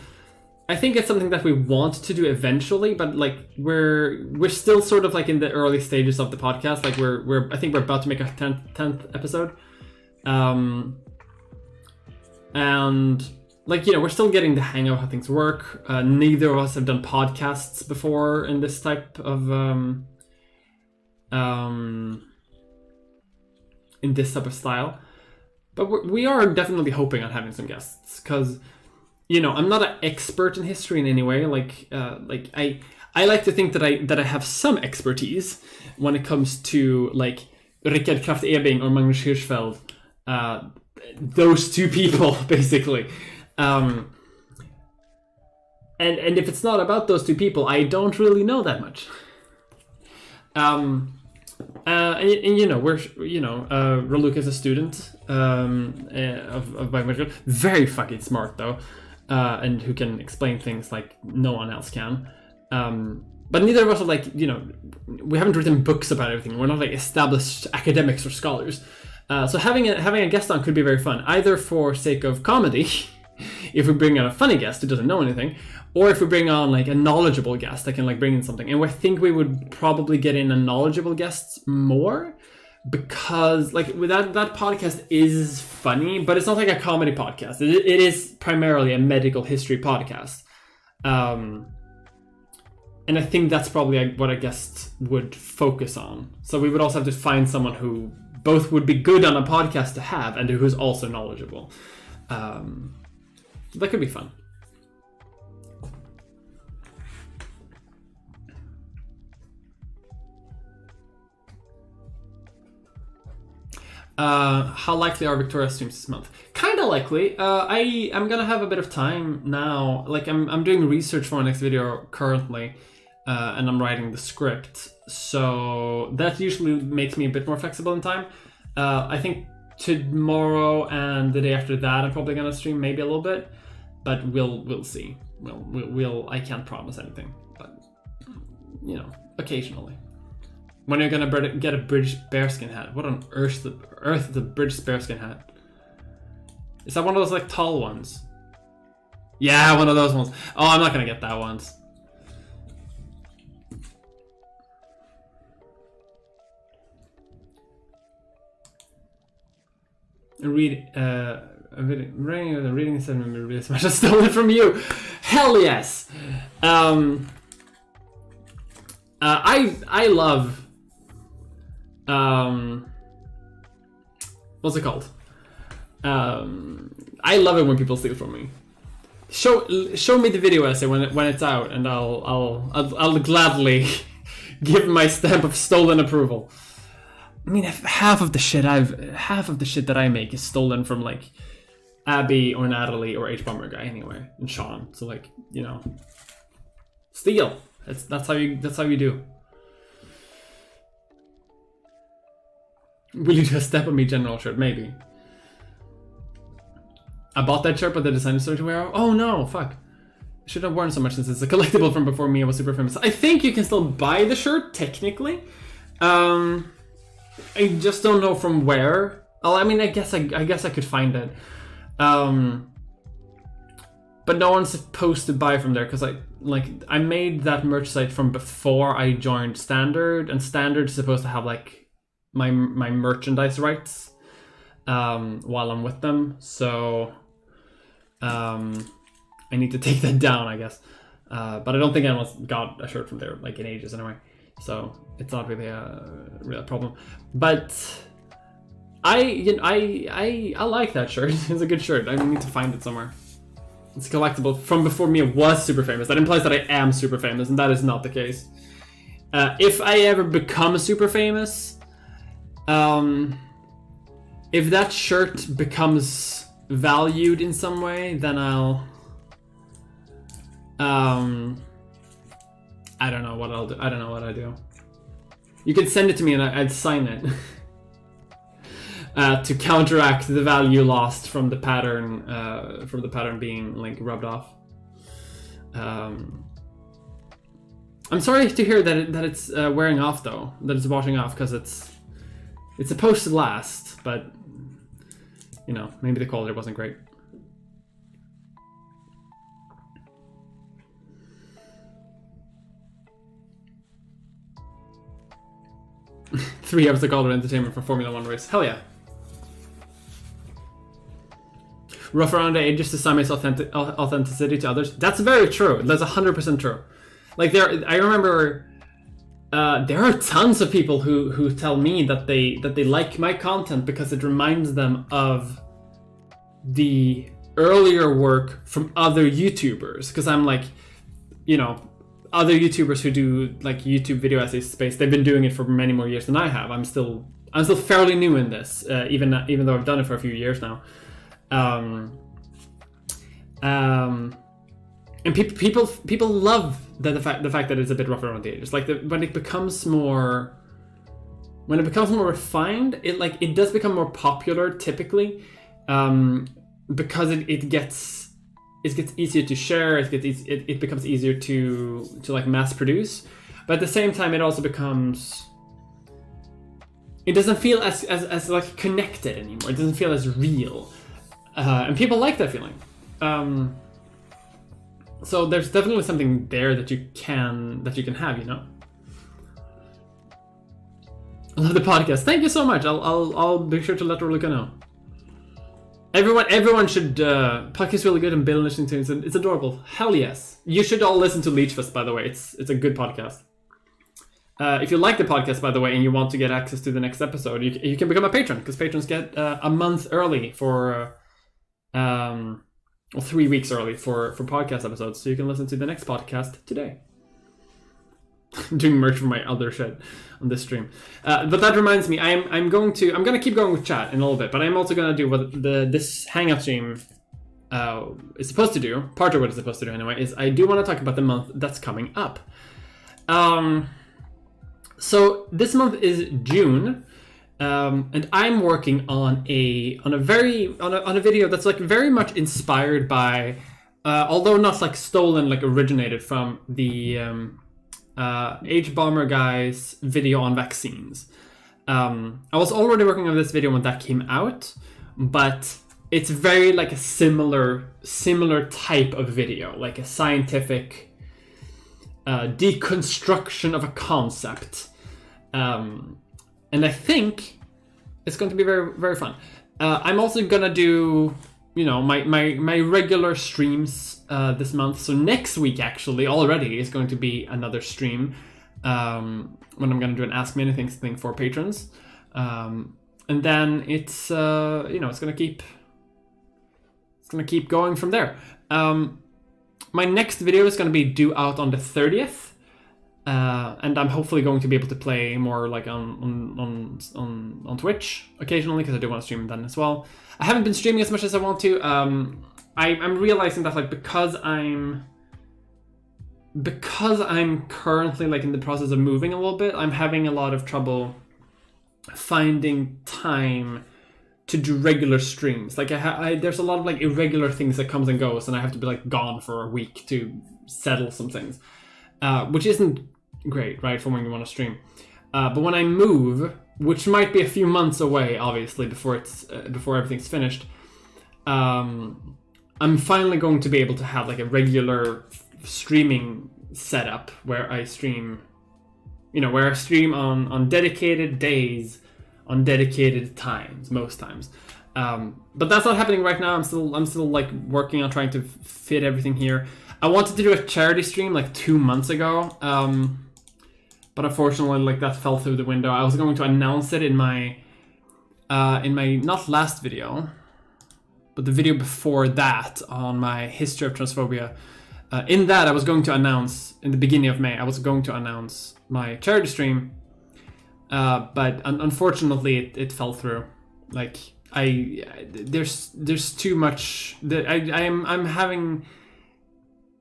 I think it's something that we want to do eventually, but like we're still sort of like in the early stages of the podcast. Like I think we're about to make a 10th episode, and like, you know, we're still getting the hang of how things work. Neither of us have done podcasts before in this type of in this type of style, but we are definitely hoping on having some guests, because, you know, I'm not an expert in history in any way. Like I like to think that I have some expertise when it comes to like Richard Kraft Ebing or Magnus Hirschfeld, those two people basically. And if it's not about those two people, I don't really know that much. And you know, Raluca is a student of biomedical, very fucking smart though, and who can explain things like no one else can. But neither of us are like, you know, we haven't written books about everything. We're not like established academics or scholars. So having a guest on could be very fun, either for sake of comedy, if we bring on a funny guest who doesn't know anything, or if we bring on like a knowledgeable guest that can like bring in something. And I think we would probably get in a knowledgeable guest more, because like with that podcast is funny, but it's not like a comedy podcast. It is primarily a medical history podcast. And I think that's probably what a guest would focus on. So we would also have to find someone who both would be good on a podcast to have and who's also knowledgeable. That could be fun. How likely are Victoria streams this month? Kind of likely. I'm gonna have a bit of time now. Like I'm doing research for my next video currently, and I'm writing the script. So that usually makes me a bit more flexible in time. I think tomorrow and the day after that, I'm probably gonna stream maybe a little bit, but we'll see. We'll I can't promise anything, but you know, occasionally. When are you gonna get a British bearskin hat? What on earth is the British bearskin hat? Is that one of those like tall ones? Yeah, one of those ones. Oh, I'm not gonna get that one. Reading said really smash. I stole it from you. Hell yes. I love. What's it called? I love it when people steal from me. Show me the video essay when it's out, and I'll gladly give my stamp of stolen approval. I mean, half of the shit that I make is stolen from like Abby or Natalie or H Bomber Guy anyway, and Sean. So like, you know, steal. That's how you do. Will you do a Step on Me general shirt? Maybe. I bought that shirt, but the designer started to wear. Oh no, fuck. I should have worn so much since it's a collectible from before me. I was super famous. I think you can still buy the shirt technically. I just don't know from where. Oh, I mean, I guess I could find it. But no one's supposed to buy from there because I made that merch site from before I joined Standard, and Standard is supposed to have like my merchandise rights while I'm with them. So I need to take that down, I guess. But I don't think anyone's got a shirt from there like in ages anyway. So it's not really a real problem. But I like that shirt. It's a good shirt. I need to find it somewhere. It's collectible from before me was super famous. That implies that I am super famous, and that is not the case. If I ever become super famous, if that shirt becomes valued in some way, then I'll I don't know what I'll do. I don't know what I do. You can send it to me and I'd sign it. To counteract the value lost from the pattern being like rubbed off. I'm sorry to hear that it's wearing off though, that it's washing off, because it's supposed to last, but you know, maybe the quality wasn't great. 3 hours of color entertainment for Formula 1 race. Hell yeah. Rough around the edges to some authenticity to others. That's very true. That's 100% true. Like I remember there are tons of people who tell me that they like my content because it reminds them of the earlier work from other YouTubers. Because I'm like, you know, other YouTubers who do like YouTube video essay space, they've been doing it for many more years than I have. I'm still fairly new in this, even though I've done it for a few years now. And people love the fact that it's a bit rougher around the edges. Like when it becomes more refined, it does become more popular typically, because it gets easier to share. It becomes easier to like mass produce, but at the same time, it also becomes. It doesn't feel as like connected anymore. It doesn't feel as real, and people like that feeling. So there's definitely something there that you can have, you know. I love the podcast. Thank you so much. I'll be sure to let Roluka know. Everyone should. Podcast is really good and Bill listening to it. It's adorable. Hell yes. You should all listen to Leechfest, by the way. It's a good podcast. If you like the podcast, by the way, and you want to get access to the next episode, you can become a patron, because patrons get a month early for, or 3 weeks early for podcast episodes, so you can listen to the next podcast today. I'm doing merch for my other shit on this stream, but that reminds me, I'm gonna keep going with chat in a little bit, but I'm also gonna do what this Hangout stream is supposed to do. Part of what it's supposed to do anyway is I do want to talk about the month that's coming up. So this month is June, and I'm working on a video that's like very much inspired by, although not like stolen, like originated from the H-Bomber guy's video on vaccines. I was already working on this video when that came out, but it's very like a similar type of video, like a scientific deconstruction of a concept. And I think it's going to be very, very fun. I'm also gonna do, you know, my regular streams this month. So next week, actually, already is going to be another stream when I'm gonna do an Ask Me Anything thing for patrons. And then it's it's gonna keep going from there. My next video is gonna be due out on the 30th. And I'm hopefully going to be able to play more like on Twitch occasionally, because I do want to stream then as well. I haven't been streaming as much as I want to. I'm realizing that like because I'm currently like in the process of moving a little bit, I'm having a lot of trouble finding time to do regular streams. Like there's a lot of like irregular things that comes and goes, and I have to be like gone for a week to settle some things. Which isn't great, right, for when you want to stream. But when I move, which might be a few months away, obviously, before everything's finished, I'm finally going to be able to have like a regular streaming setup where I stream, on dedicated days, on dedicated times, most times. But that's not happening right now. I'm still like working on trying to fit everything here. I wanted to do a charity stream like 2 months ago, but unfortunately, like that fell through the window. I was going to announce it in my not last video, but the video before that on my history of transphobia. In that, I was going to announce in the beginning of May. I was going to announce my charity stream, but unfortunately, it fell through. Like there's too much that I'm having.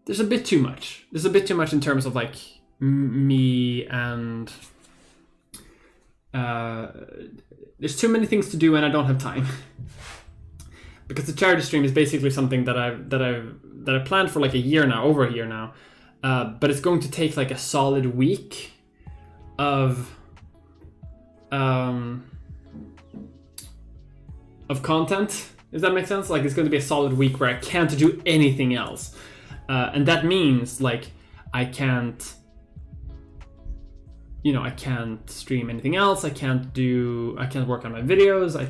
There's a bit too much. There's a bit too much in terms of like me, and there's too many things to do, and I don't have time. Because the charity stream is basically something that I planned for like over a year now, but it's going to take like a solid week of content. Does that make sense? Like it's going to be a solid week where I can't do anything else. And that means like I can't I can't stream anything else. I can't work on my videos. I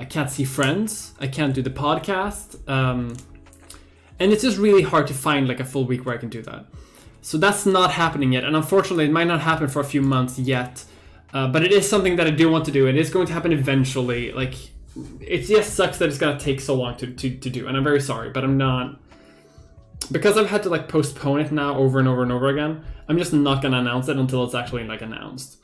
can't see friends. I can't do the podcast. And it's just really hard to find like a full week where I can do that. So that's not happening yet. And unfortunately, it might not happen for a few months yet. But it is something that I do want to do. It is going to happen eventually. Like, it just sucks that it's going to take so long to do. And I'm very sorry, but I'm not... Because I've had to like postpone it now over and over and over again, I'm just not going to announce it until it's actually like announced.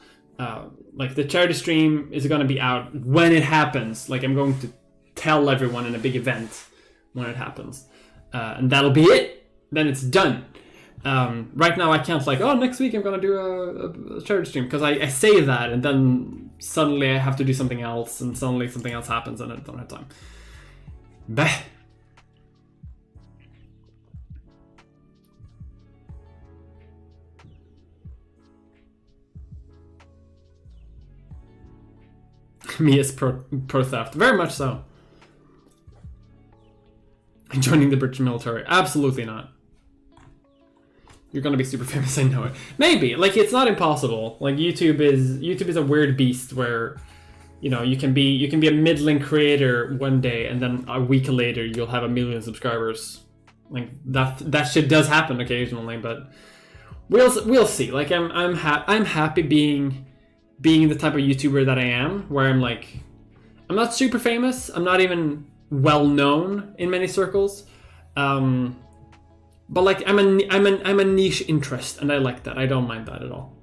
Like the charity stream is going to be out when it happens. Like I'm going to tell everyone in a big event when it happens. And that'll be it. Then it's done. Right now I can't like, oh, next week I'm going to do a charity stream. Because I say that and then suddenly I have to do something else. And suddenly something else happens and I don't have time. Bah. Me as pro theft, very much so. Joining the British military, absolutely not. You're gonna be super famous, I know it. Maybe, like it's not impossible. Like YouTube is a weird beast where, you can be a middling creator one day and then a week later you'll have 1 million subscribers. Like that shit does happen occasionally, but we'll see. Like I'm happy being the type of YouTuber that I am, where I'm like, I'm not super famous, I'm not even well known in many circles, but like I'm a niche interest, and I like that. I don't mind that at all.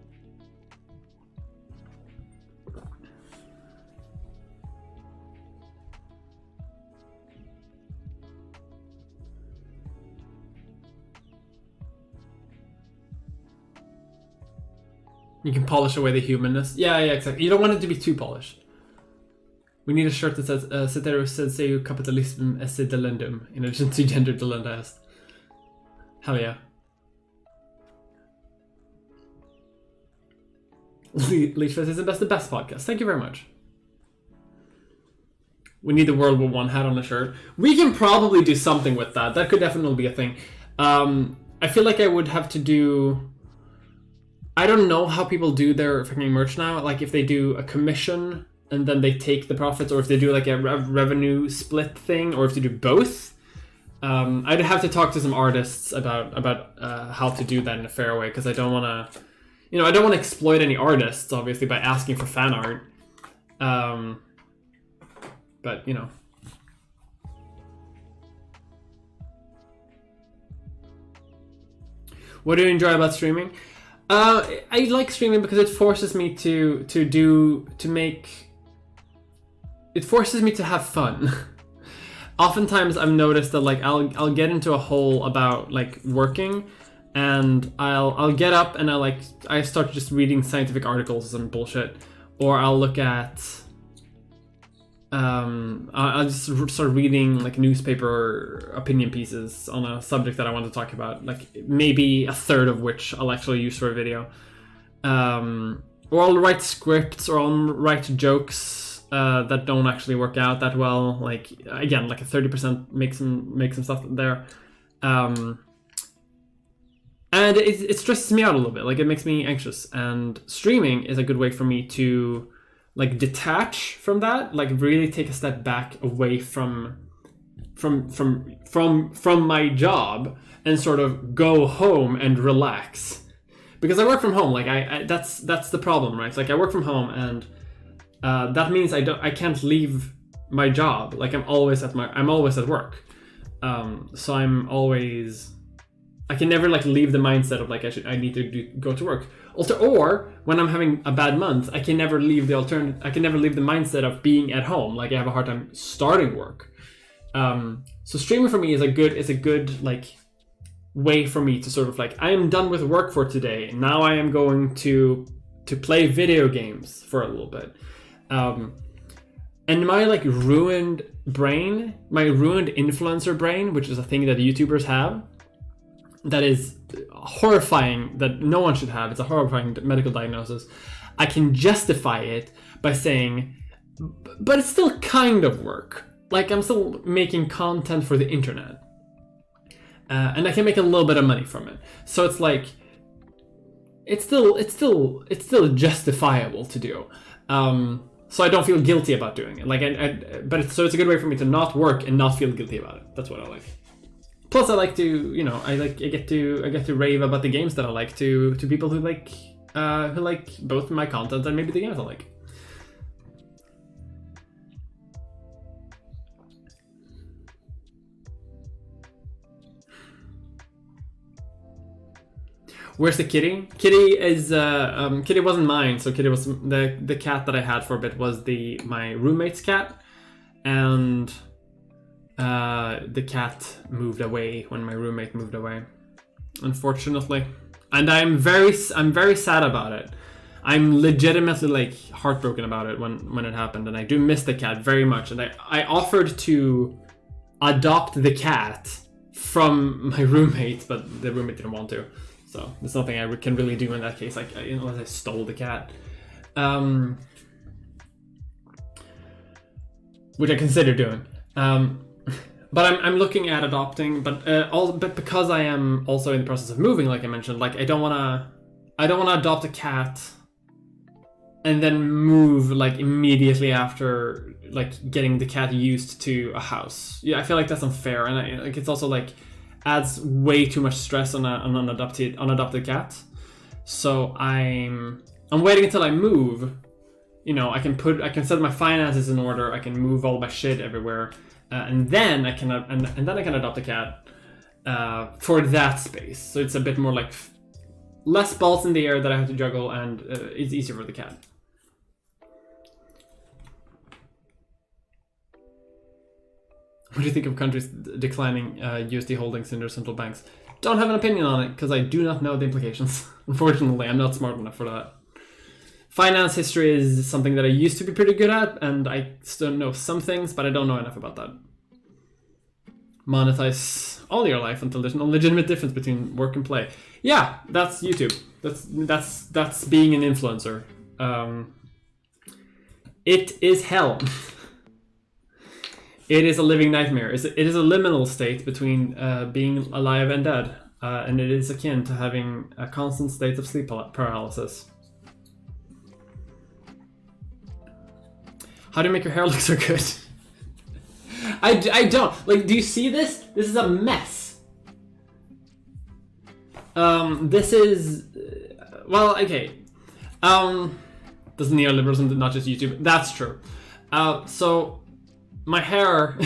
You can polish away the humanness. Yeah, exactly. You don't want it to be too polished. We need a shirt that says Cetero Senseu Kapitalism Esse Delendum in addition to Gender Delendast. Hell yeah. Leechfest is the best podcast. Thank you very much. We need the World War I hat on the shirt. We can probably do something with that. That could definitely be a thing. I feel like I would have to do... I don't know how people do their fucking merch now. Like if they do a commission and then they take the profits, or if they do like a revenue split thing, or if they do both. I'd have to talk to some artists about how to do that in a fair way, because I don't want to, I don't want to exploit any artists, obviously, by asking for fan art. But what do you enjoy about streaming? I like streaming because it forces me it forces me to have fun. Oftentimes I've noticed that like I'll get into a hole about like working, and I'll get up and I start just reading scientific articles and bullshit, or I'll look at I'll just start reading like newspaper opinion pieces on a subject that I want to talk about, like maybe a third of which I'll actually use for a video, or I'll write scripts, or I'll write jokes that don't actually work out that well, like again like a 30% make some stuff there, and it stresses me out a little bit, like it makes me anxious, and streaming is a good way for me to like detach from that, like really take a step back away from my job and sort of go home and relax. Because I work from home, like I that's the problem, right? Like I work from home, and that means I can't leave my job. Like I'm always at work. So I can never like leave the mindset of like I need to go to work. Also, or when I'm having a bad month, I can never leave the mindset of being at home. Like I have a hard time starting work. So streaming for me is a good like way for me to sort of like, I am done with work for today. Now I am going to play video games for a little bit. And my like ruined influencer brain, which is a thing that YouTubers have, that is horrifying, that no one should have. It's a horrifying medical diagnosis. I can justify it by saying, but it's still kind of work. Like I'm still making content for the internet. And I can make a little bit of money from it. So it's like, it's still justifiable to do. So I don't feel guilty about doing it. Like, so it's a good way for me to not work and not feel guilty about it. That's what I like. Plus, I like to, you know, I get to rave about the games that I like to people who like both my content and maybe the games I like. Where's the kitty? Kitty is Kitty wasn't mine, so Kitty was the cat that I had for a bit was my roommate's cat, and the cat moved away when my roommate moved away, unfortunately, and I'm very sad about it. I'm legitimately like heartbroken about it when it happened, and I do miss the cat very much. And I offered to adopt the cat from my roommate, but the roommate didn't want to. So there's nothing I can really do in that case, like unless I stole the cat, which I consider doing. But I'm looking at adopting, but because I am also in the process of moving, like I mentioned, like I don't wanna adopt a cat and then move like immediately after like getting the cat used to a house. Yeah, I feel like that's unfair, and like it's also like adds way too much stress on an unadopted cat. So I'm waiting until I move. You know, I can set my finances in order. I can move all my shit everywhere, and then I can adopt a cat for that space. So it's a bit more like less balls in the air that I have to juggle, and it's easier for the cat. What do you think of countries declining USD holdings in their central banks? Don't have an opinion on it because I do not know the implications. Unfortunately, I'm not smart enough for that. Finance history is something that I used to be pretty good at, and I still know some things, but I don't know enough about that. Monetize all your life until there's no legitimate difference between work and play. Yeah, that's YouTube. That's being an influencer. It is hell. It is a living nightmare. It is a liminal state between being alive and dead, and it is akin to having a constant state of sleep paralysis. How do you make your hair look so good? I don't. Like, do you see this? This is a mess. This is... well, okay. Does neoliberalism not just YouTube? That's true. So... my hair,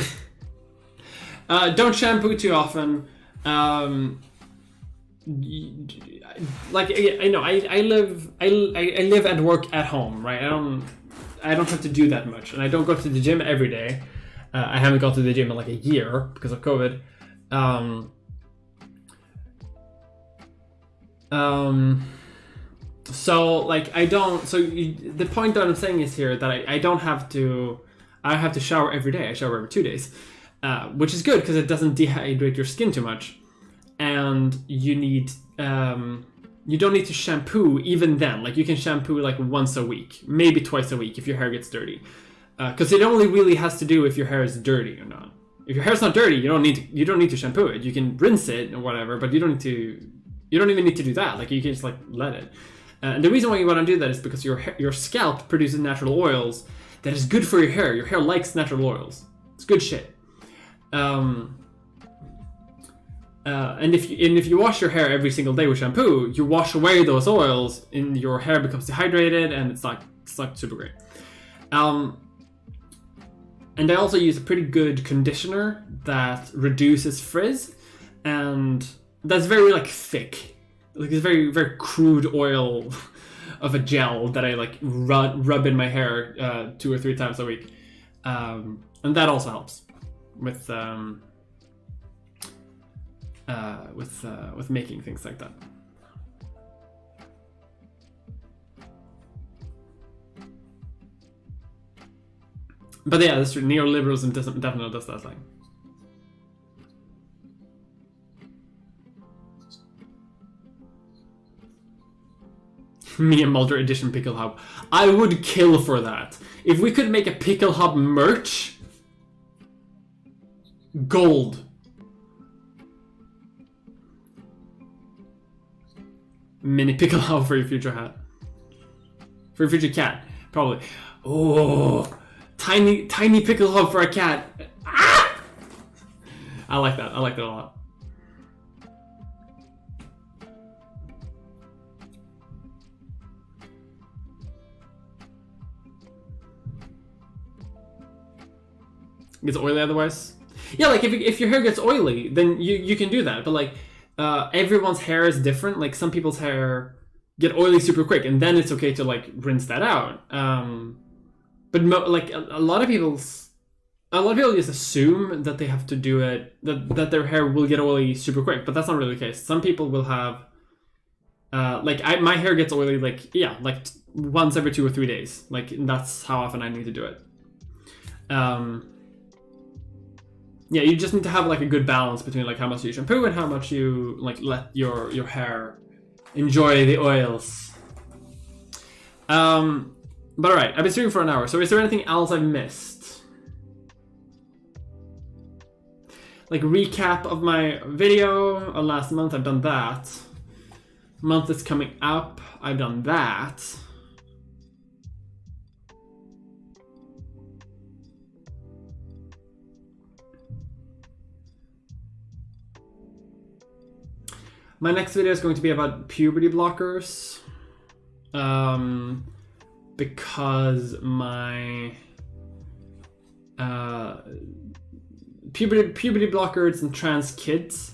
don't shampoo too often. Like I know, I live and work at home, right? I don't have to do that much, and I don't go to the gym every day. I haven't gone to the gym in like a year because of COVID. So like I don't. So the point that I'm saying is here that I don't have to. I have to shower every day. I shower every 2 days, which is good because it doesn't dehydrate your skin too much. And you don't need to shampoo even then. Like you can shampoo like once a week, maybe twice a week if your hair gets dirty. Because it only really has to do if your hair is dirty or not. If your hair's not dirty, you don't need to shampoo it. You can rinse it or whatever, but you don't even need to do that. Like you can just like let it. And the reason why you want to do that is because your scalp produces natural oils that is good for your hair. Your hair likes natural oils. It's good shit. And if you wash your hair every single day with shampoo, you wash away those oils, and your hair becomes dehydrated, and it's not super great. And I also use a pretty good conditioner that reduces frizz, and that's very like thick. Like it's very very crude oil of a gel that I like rub in my hair 2 or 3 times a week, and that also helps with making things like that. But yeah, that's true. Neoliberalism definitely does that thing. Me and Mulder Edition Pickle Hub. I would kill for that. If we could make a Pickle Hub merch, gold. mini piccolo for your future hat. For your future cat, probably. Oh, tiny piccolo for a cat. Ah! I like that. I like that a lot. Gets oily otherwise. Yeah, like if your hair gets oily, then you can do that. But like everyone's hair is different. Like some people's hair get oily super quick, and then it's okay to like rinse that out. But like a lot of people just assume that they have to do it, that their hair will get oily super quick, but that's not really the case. Some people will have my hair gets oily like once every 2 or 3 days. Like that's how often I need to do it. Yeah, you just need to have like a good balance between like how much you shampoo and how much you like let your hair enjoy the oils. But alright, I've been streaming for an hour, so is there anything else I've missed? Like recap of my video last month, I've done that. Month that's coming up, I've done that. My next video is going to be about puberty blockers. Because my puberty blockers and trans kids,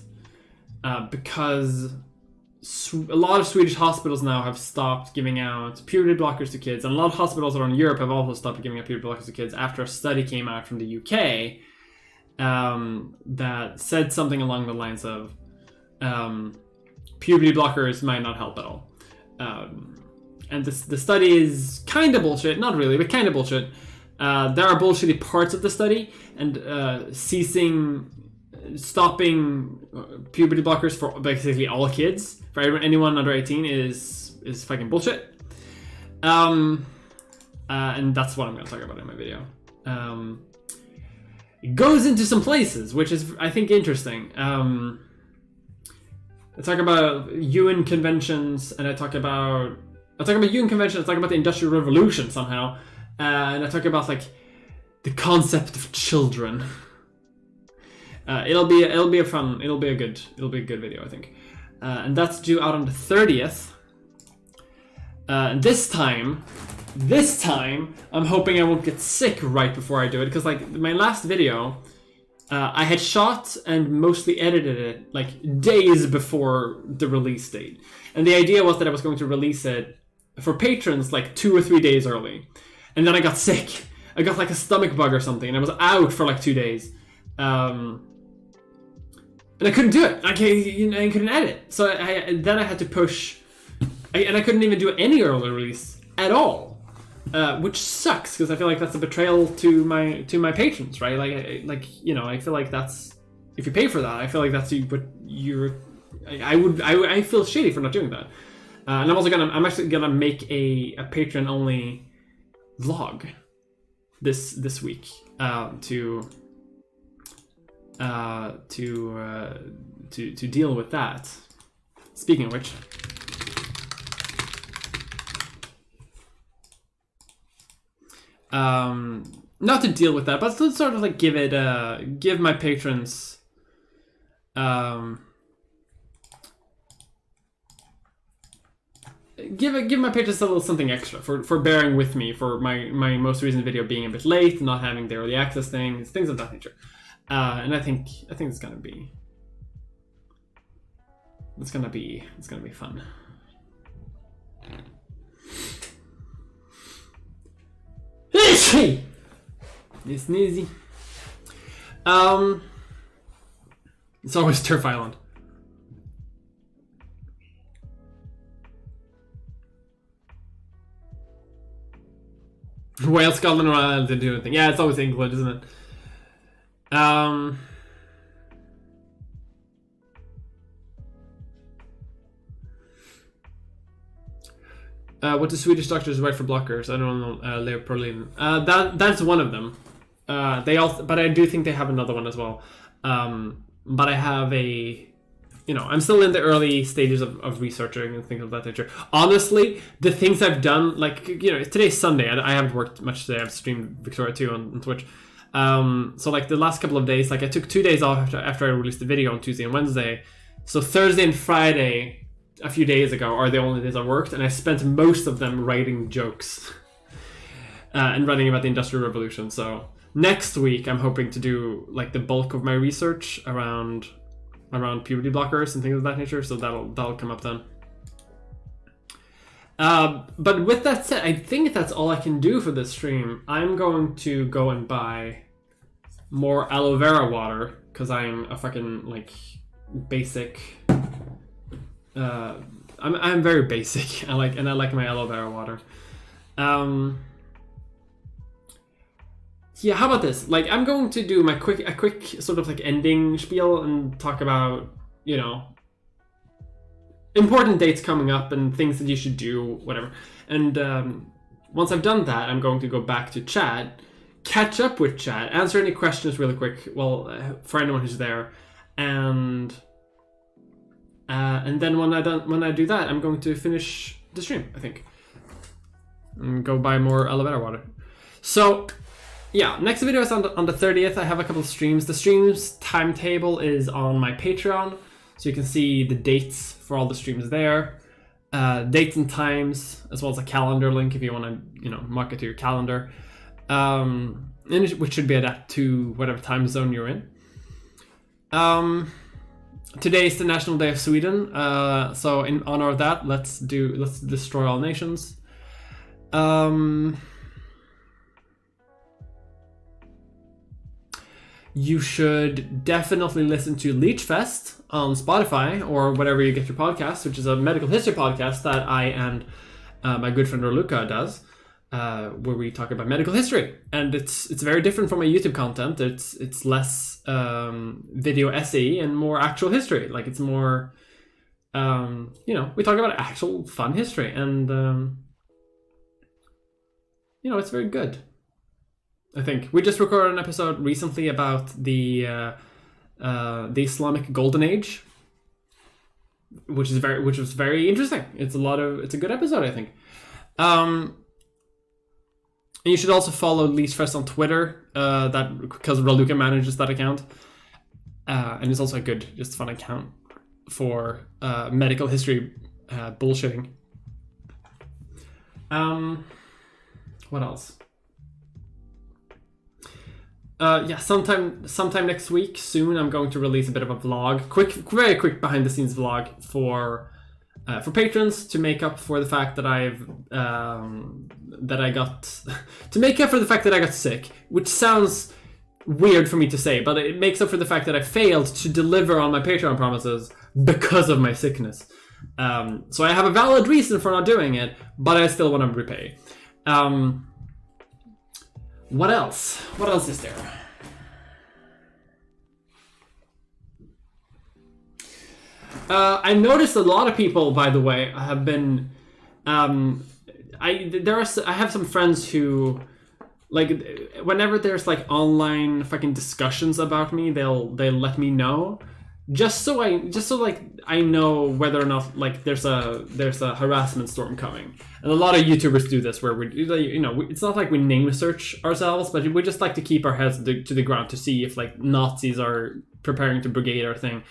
because a lot of Swedish hospitals now have stopped giving out puberty blockers to kids, and a lot of hospitals around Europe have also stopped giving out puberty blockers to kids after a study came out from the UK that said something along the lines of puberty blockers might not help at all. And the study is kind of bullshit. Not really, but kind of bullshit. There are bullshitty parts of the study, and stopping puberty blockers for basically all kids, for anyone under 18 is fucking bullshit. And that's what I'm going to talk about in my video. It goes into some places, which is, I think, interesting. I talk about UN conventions, and I talk about UN conventions, I talk about the Industrial Revolution somehow, and I talk about like the concept of children. It'll be a good video, I think. And that's due out on the 30th. This time, I'm hoping I won't get sick right before I do it, because like my last video, I had shot and mostly edited it like days before the release date. And the idea was that I was going to release it for patrons like 2 or 3 days early. And then I got sick. I got like a stomach bug or something, and I was out for like 2 days. And I couldn't do it. I couldn't edit. So then I had to push, and I couldn't even do any early release at all. Which sucks, because I feel like that's a betrayal to my patrons, right? I feel like that's, if you pay for that, I feel like that's what you're. I feel shitty for not doing that. And I'm actually gonna make a patron only vlog this week to deal with that. Speaking of which. Not to deal with that, but to sort of like give my patrons give my patrons a little something extra for bearing with me for my most recent video being a bit late, not having the early access things of that nature. And I think it's gonna be fun. It's sneezy. It's always Turf Island. Wales, Scotland, or Ireland didn't do anything. Yeah, it's always England, isn't it? What do Swedish doctors write for blockers? I don't know. Leoprolin. That's one of them. But I do think they have another one as well. But I have a I'm still in the early stages of researching and things of that nature. Honestly, the things I've done, like, today's Sunday. I haven't worked much today. I've streamed Victoria 2 on Twitch. So like the last couple of days, like I took 2 days off after I released the video on Tuesday and Wednesday. So Thursday and Friday, a few days ago, are the only days I worked, and I spent most of them writing jokes and writing about the Industrial Revolution. So next week, I'm hoping to do like the bulk of my research around puberty blockers and things of that nature. So that'll come up then. But with that said, I think that's all I can do for this stream. I'm going to go and buy more aloe vera water because I'm a fucking like basic. I'm very basic. I like my aloe vera water. Yeah, how about this? Like, I'm going to do a quick sort of like ending spiel and talk about, important dates coming up and things that you should do, whatever. And once I've done that, I'm going to go back to chat, catch up with chat, answer any questions really quick, for anyone who's there, and then when I do that, I'm going to finish the stream, I think, and go buy more aloe vera water. So yeah, next video is on the 30th. I have a couple of streams. The streams timetable is on my Patreon, so you can see the dates for all the streams there, dates and times, as well as a calendar link if you want to, mark it to your calendar, which should be adapted to whatever time zone you're in. Today is the National Day of Sweden, so in honor of that, let's destroy all nations. You should definitely listen to Leechfest on Spotify or whatever you get your podcast, which is a medical history podcast that I and my good friend Luca does, where we talk about medical history. And it's very different from my YouTube content. It's less video essay and more actual history. Like, it's more, we talk about actual fun history, and it's very good. I think we just recorded an episode recently about the Islamic Golden Age, which was very interesting. It's a good episode, I think. And you should also follow Leechfest on Twitter, because Raluca manages that account, and it's also a good, just fun account for medical history bullshitting. What else? Sometime next week, soon, I'm going to release a bit of a vlog, very quick behind the scenes vlog for patrons to make up for the fact that I got sick, which sounds weird for me to say, but it makes up for the fact that I failed to deliver on my Patreon promises because of my sickness. So I have a valid reason for not doing it, but I still want to repay. What else? What else is there? I noticed a lot of people, by the way, have been. I have some friends who, like, whenever there's like online fucking discussions about me, they'll let me know, just so I know whether or not like there's a harassment storm coming. And a lot of YouTubers do this, where it's not like we name search ourselves, but we just like to keep our heads to the ground to see if like Nazis are preparing to brigade our thing.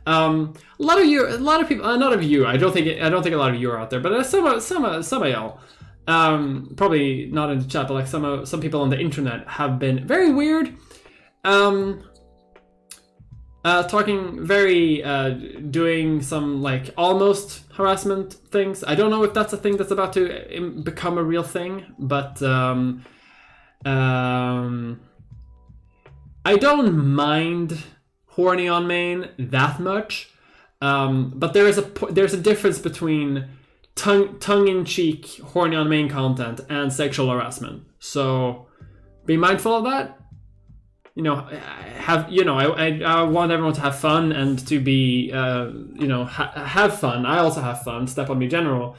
A lot of people, not of you. I don't think a lot of you are out there, but some of y'all, probably not in the chat, but like some people on the internet have been very weird. Talking doing some like almost harassment things. I don't know if that's a thing that's about to become a real thing, but I don't mind horny on main that much, but there's a difference between tongue-in-cheek horny on main content and sexual harassment. So be mindful of that. I want everyone to have fun and to be, have fun. I also have fun. Step on me, general.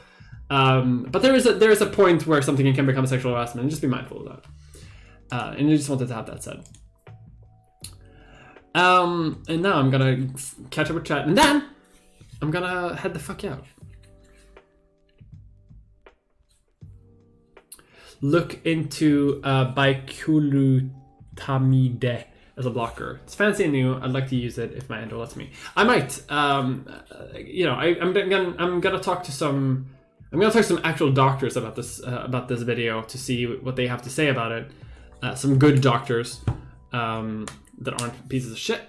But there is a point where something can become sexual harassment, and just be mindful of that. And I just wanted to have that said. And now I'm gonna catch up with chat, and then I'm gonna head the fuck out. Look into biculutamide as a blocker. It's fancy and new. I'd like to use it if my endo lets me. I might. You know, I'm gonna talk to some. I'm gonna talk to some actual doctors about this video to see what they have to say about it. Some good doctors that aren't pieces of shit.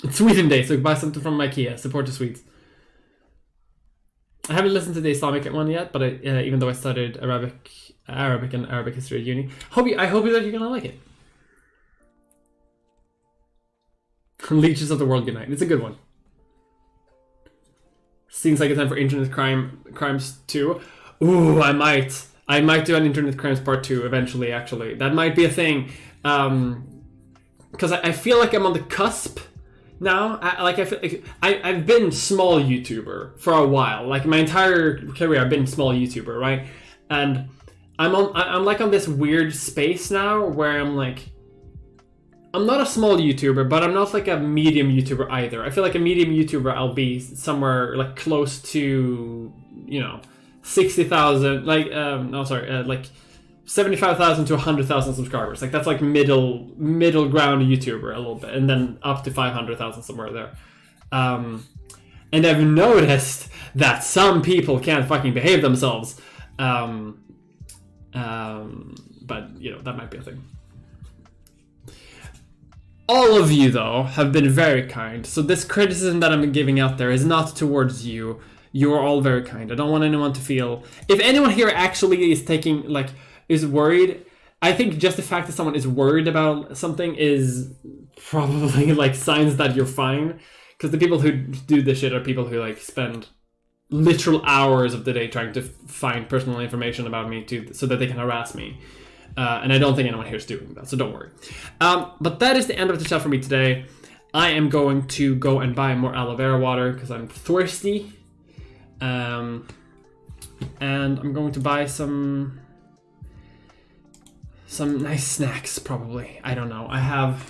It's Sweden Day, so buy something from IKEA. Support the Swedes. I haven't listened to the Islamic one yet, but even though I studied Arabic and Arabic history at uni, I hope that you're gonna like it. Leeches of the World Unite. It's a good one. Seems like it's time for internet crimes too. Ooh, I might do an internet crimes part 2 eventually. Actually, that might be a thing. Because I feel like I'm on the cusp. Now, I feel like I've been small YouTuber for a while. Like my entire career, I've been small YouTuber, right? And I'm like on this weird space now where I'm like, I'm not a small YouTuber, but I'm not like a medium YouTuber either. I feel like a medium YouTuber, I'll be somewhere like close to, you know, 60,000. Like like 75,000 to 100,000 subscribers. Like that's like middle ground YouTuber a little bit, and then up to 500,000 somewhere there. And I've noticed that some people can't fucking behave themselves. But you know, that might be a thing. All of you though have been very kind. So this criticism that I'm giving out there is not towards you. You are all very kind. I don't want anyone to feel. If anyone here actually is is worried, I think just the fact that someone is worried about something is probably like signs that you're fine. Because the people who do this shit are people who like spend literal hours of the day trying to find personal information about me so that they can harass me. And I don't think anyone here is doing that, so don't worry. But that is the end of the chat for me today. I am going to go and buy more aloe vera water because I'm thirsty. And I'm going to buy some nice snacks, probably. I don't know. I have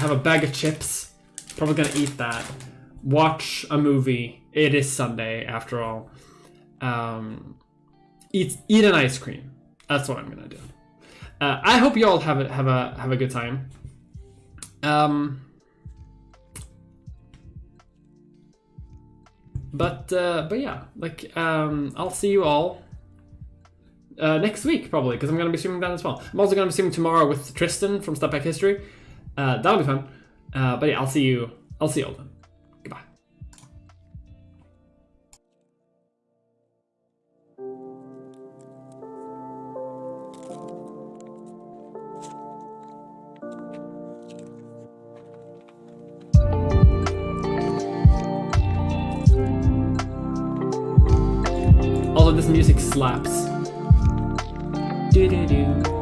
a bag of chips. Probably gonna eat that. Watch a movie. It is Sunday after all. Eat an ice cream. That's what I'm gonna do. I hope you all have a good time. But yeah, like I'll see you all next week probably, because I'm gonna be streaming that as well. I'm also gonna be streaming tomorrow with Tristan from Step Back History. That'll be fun. But yeah, I'll see you all then. Goodbye. Although this music slaps. Do do do.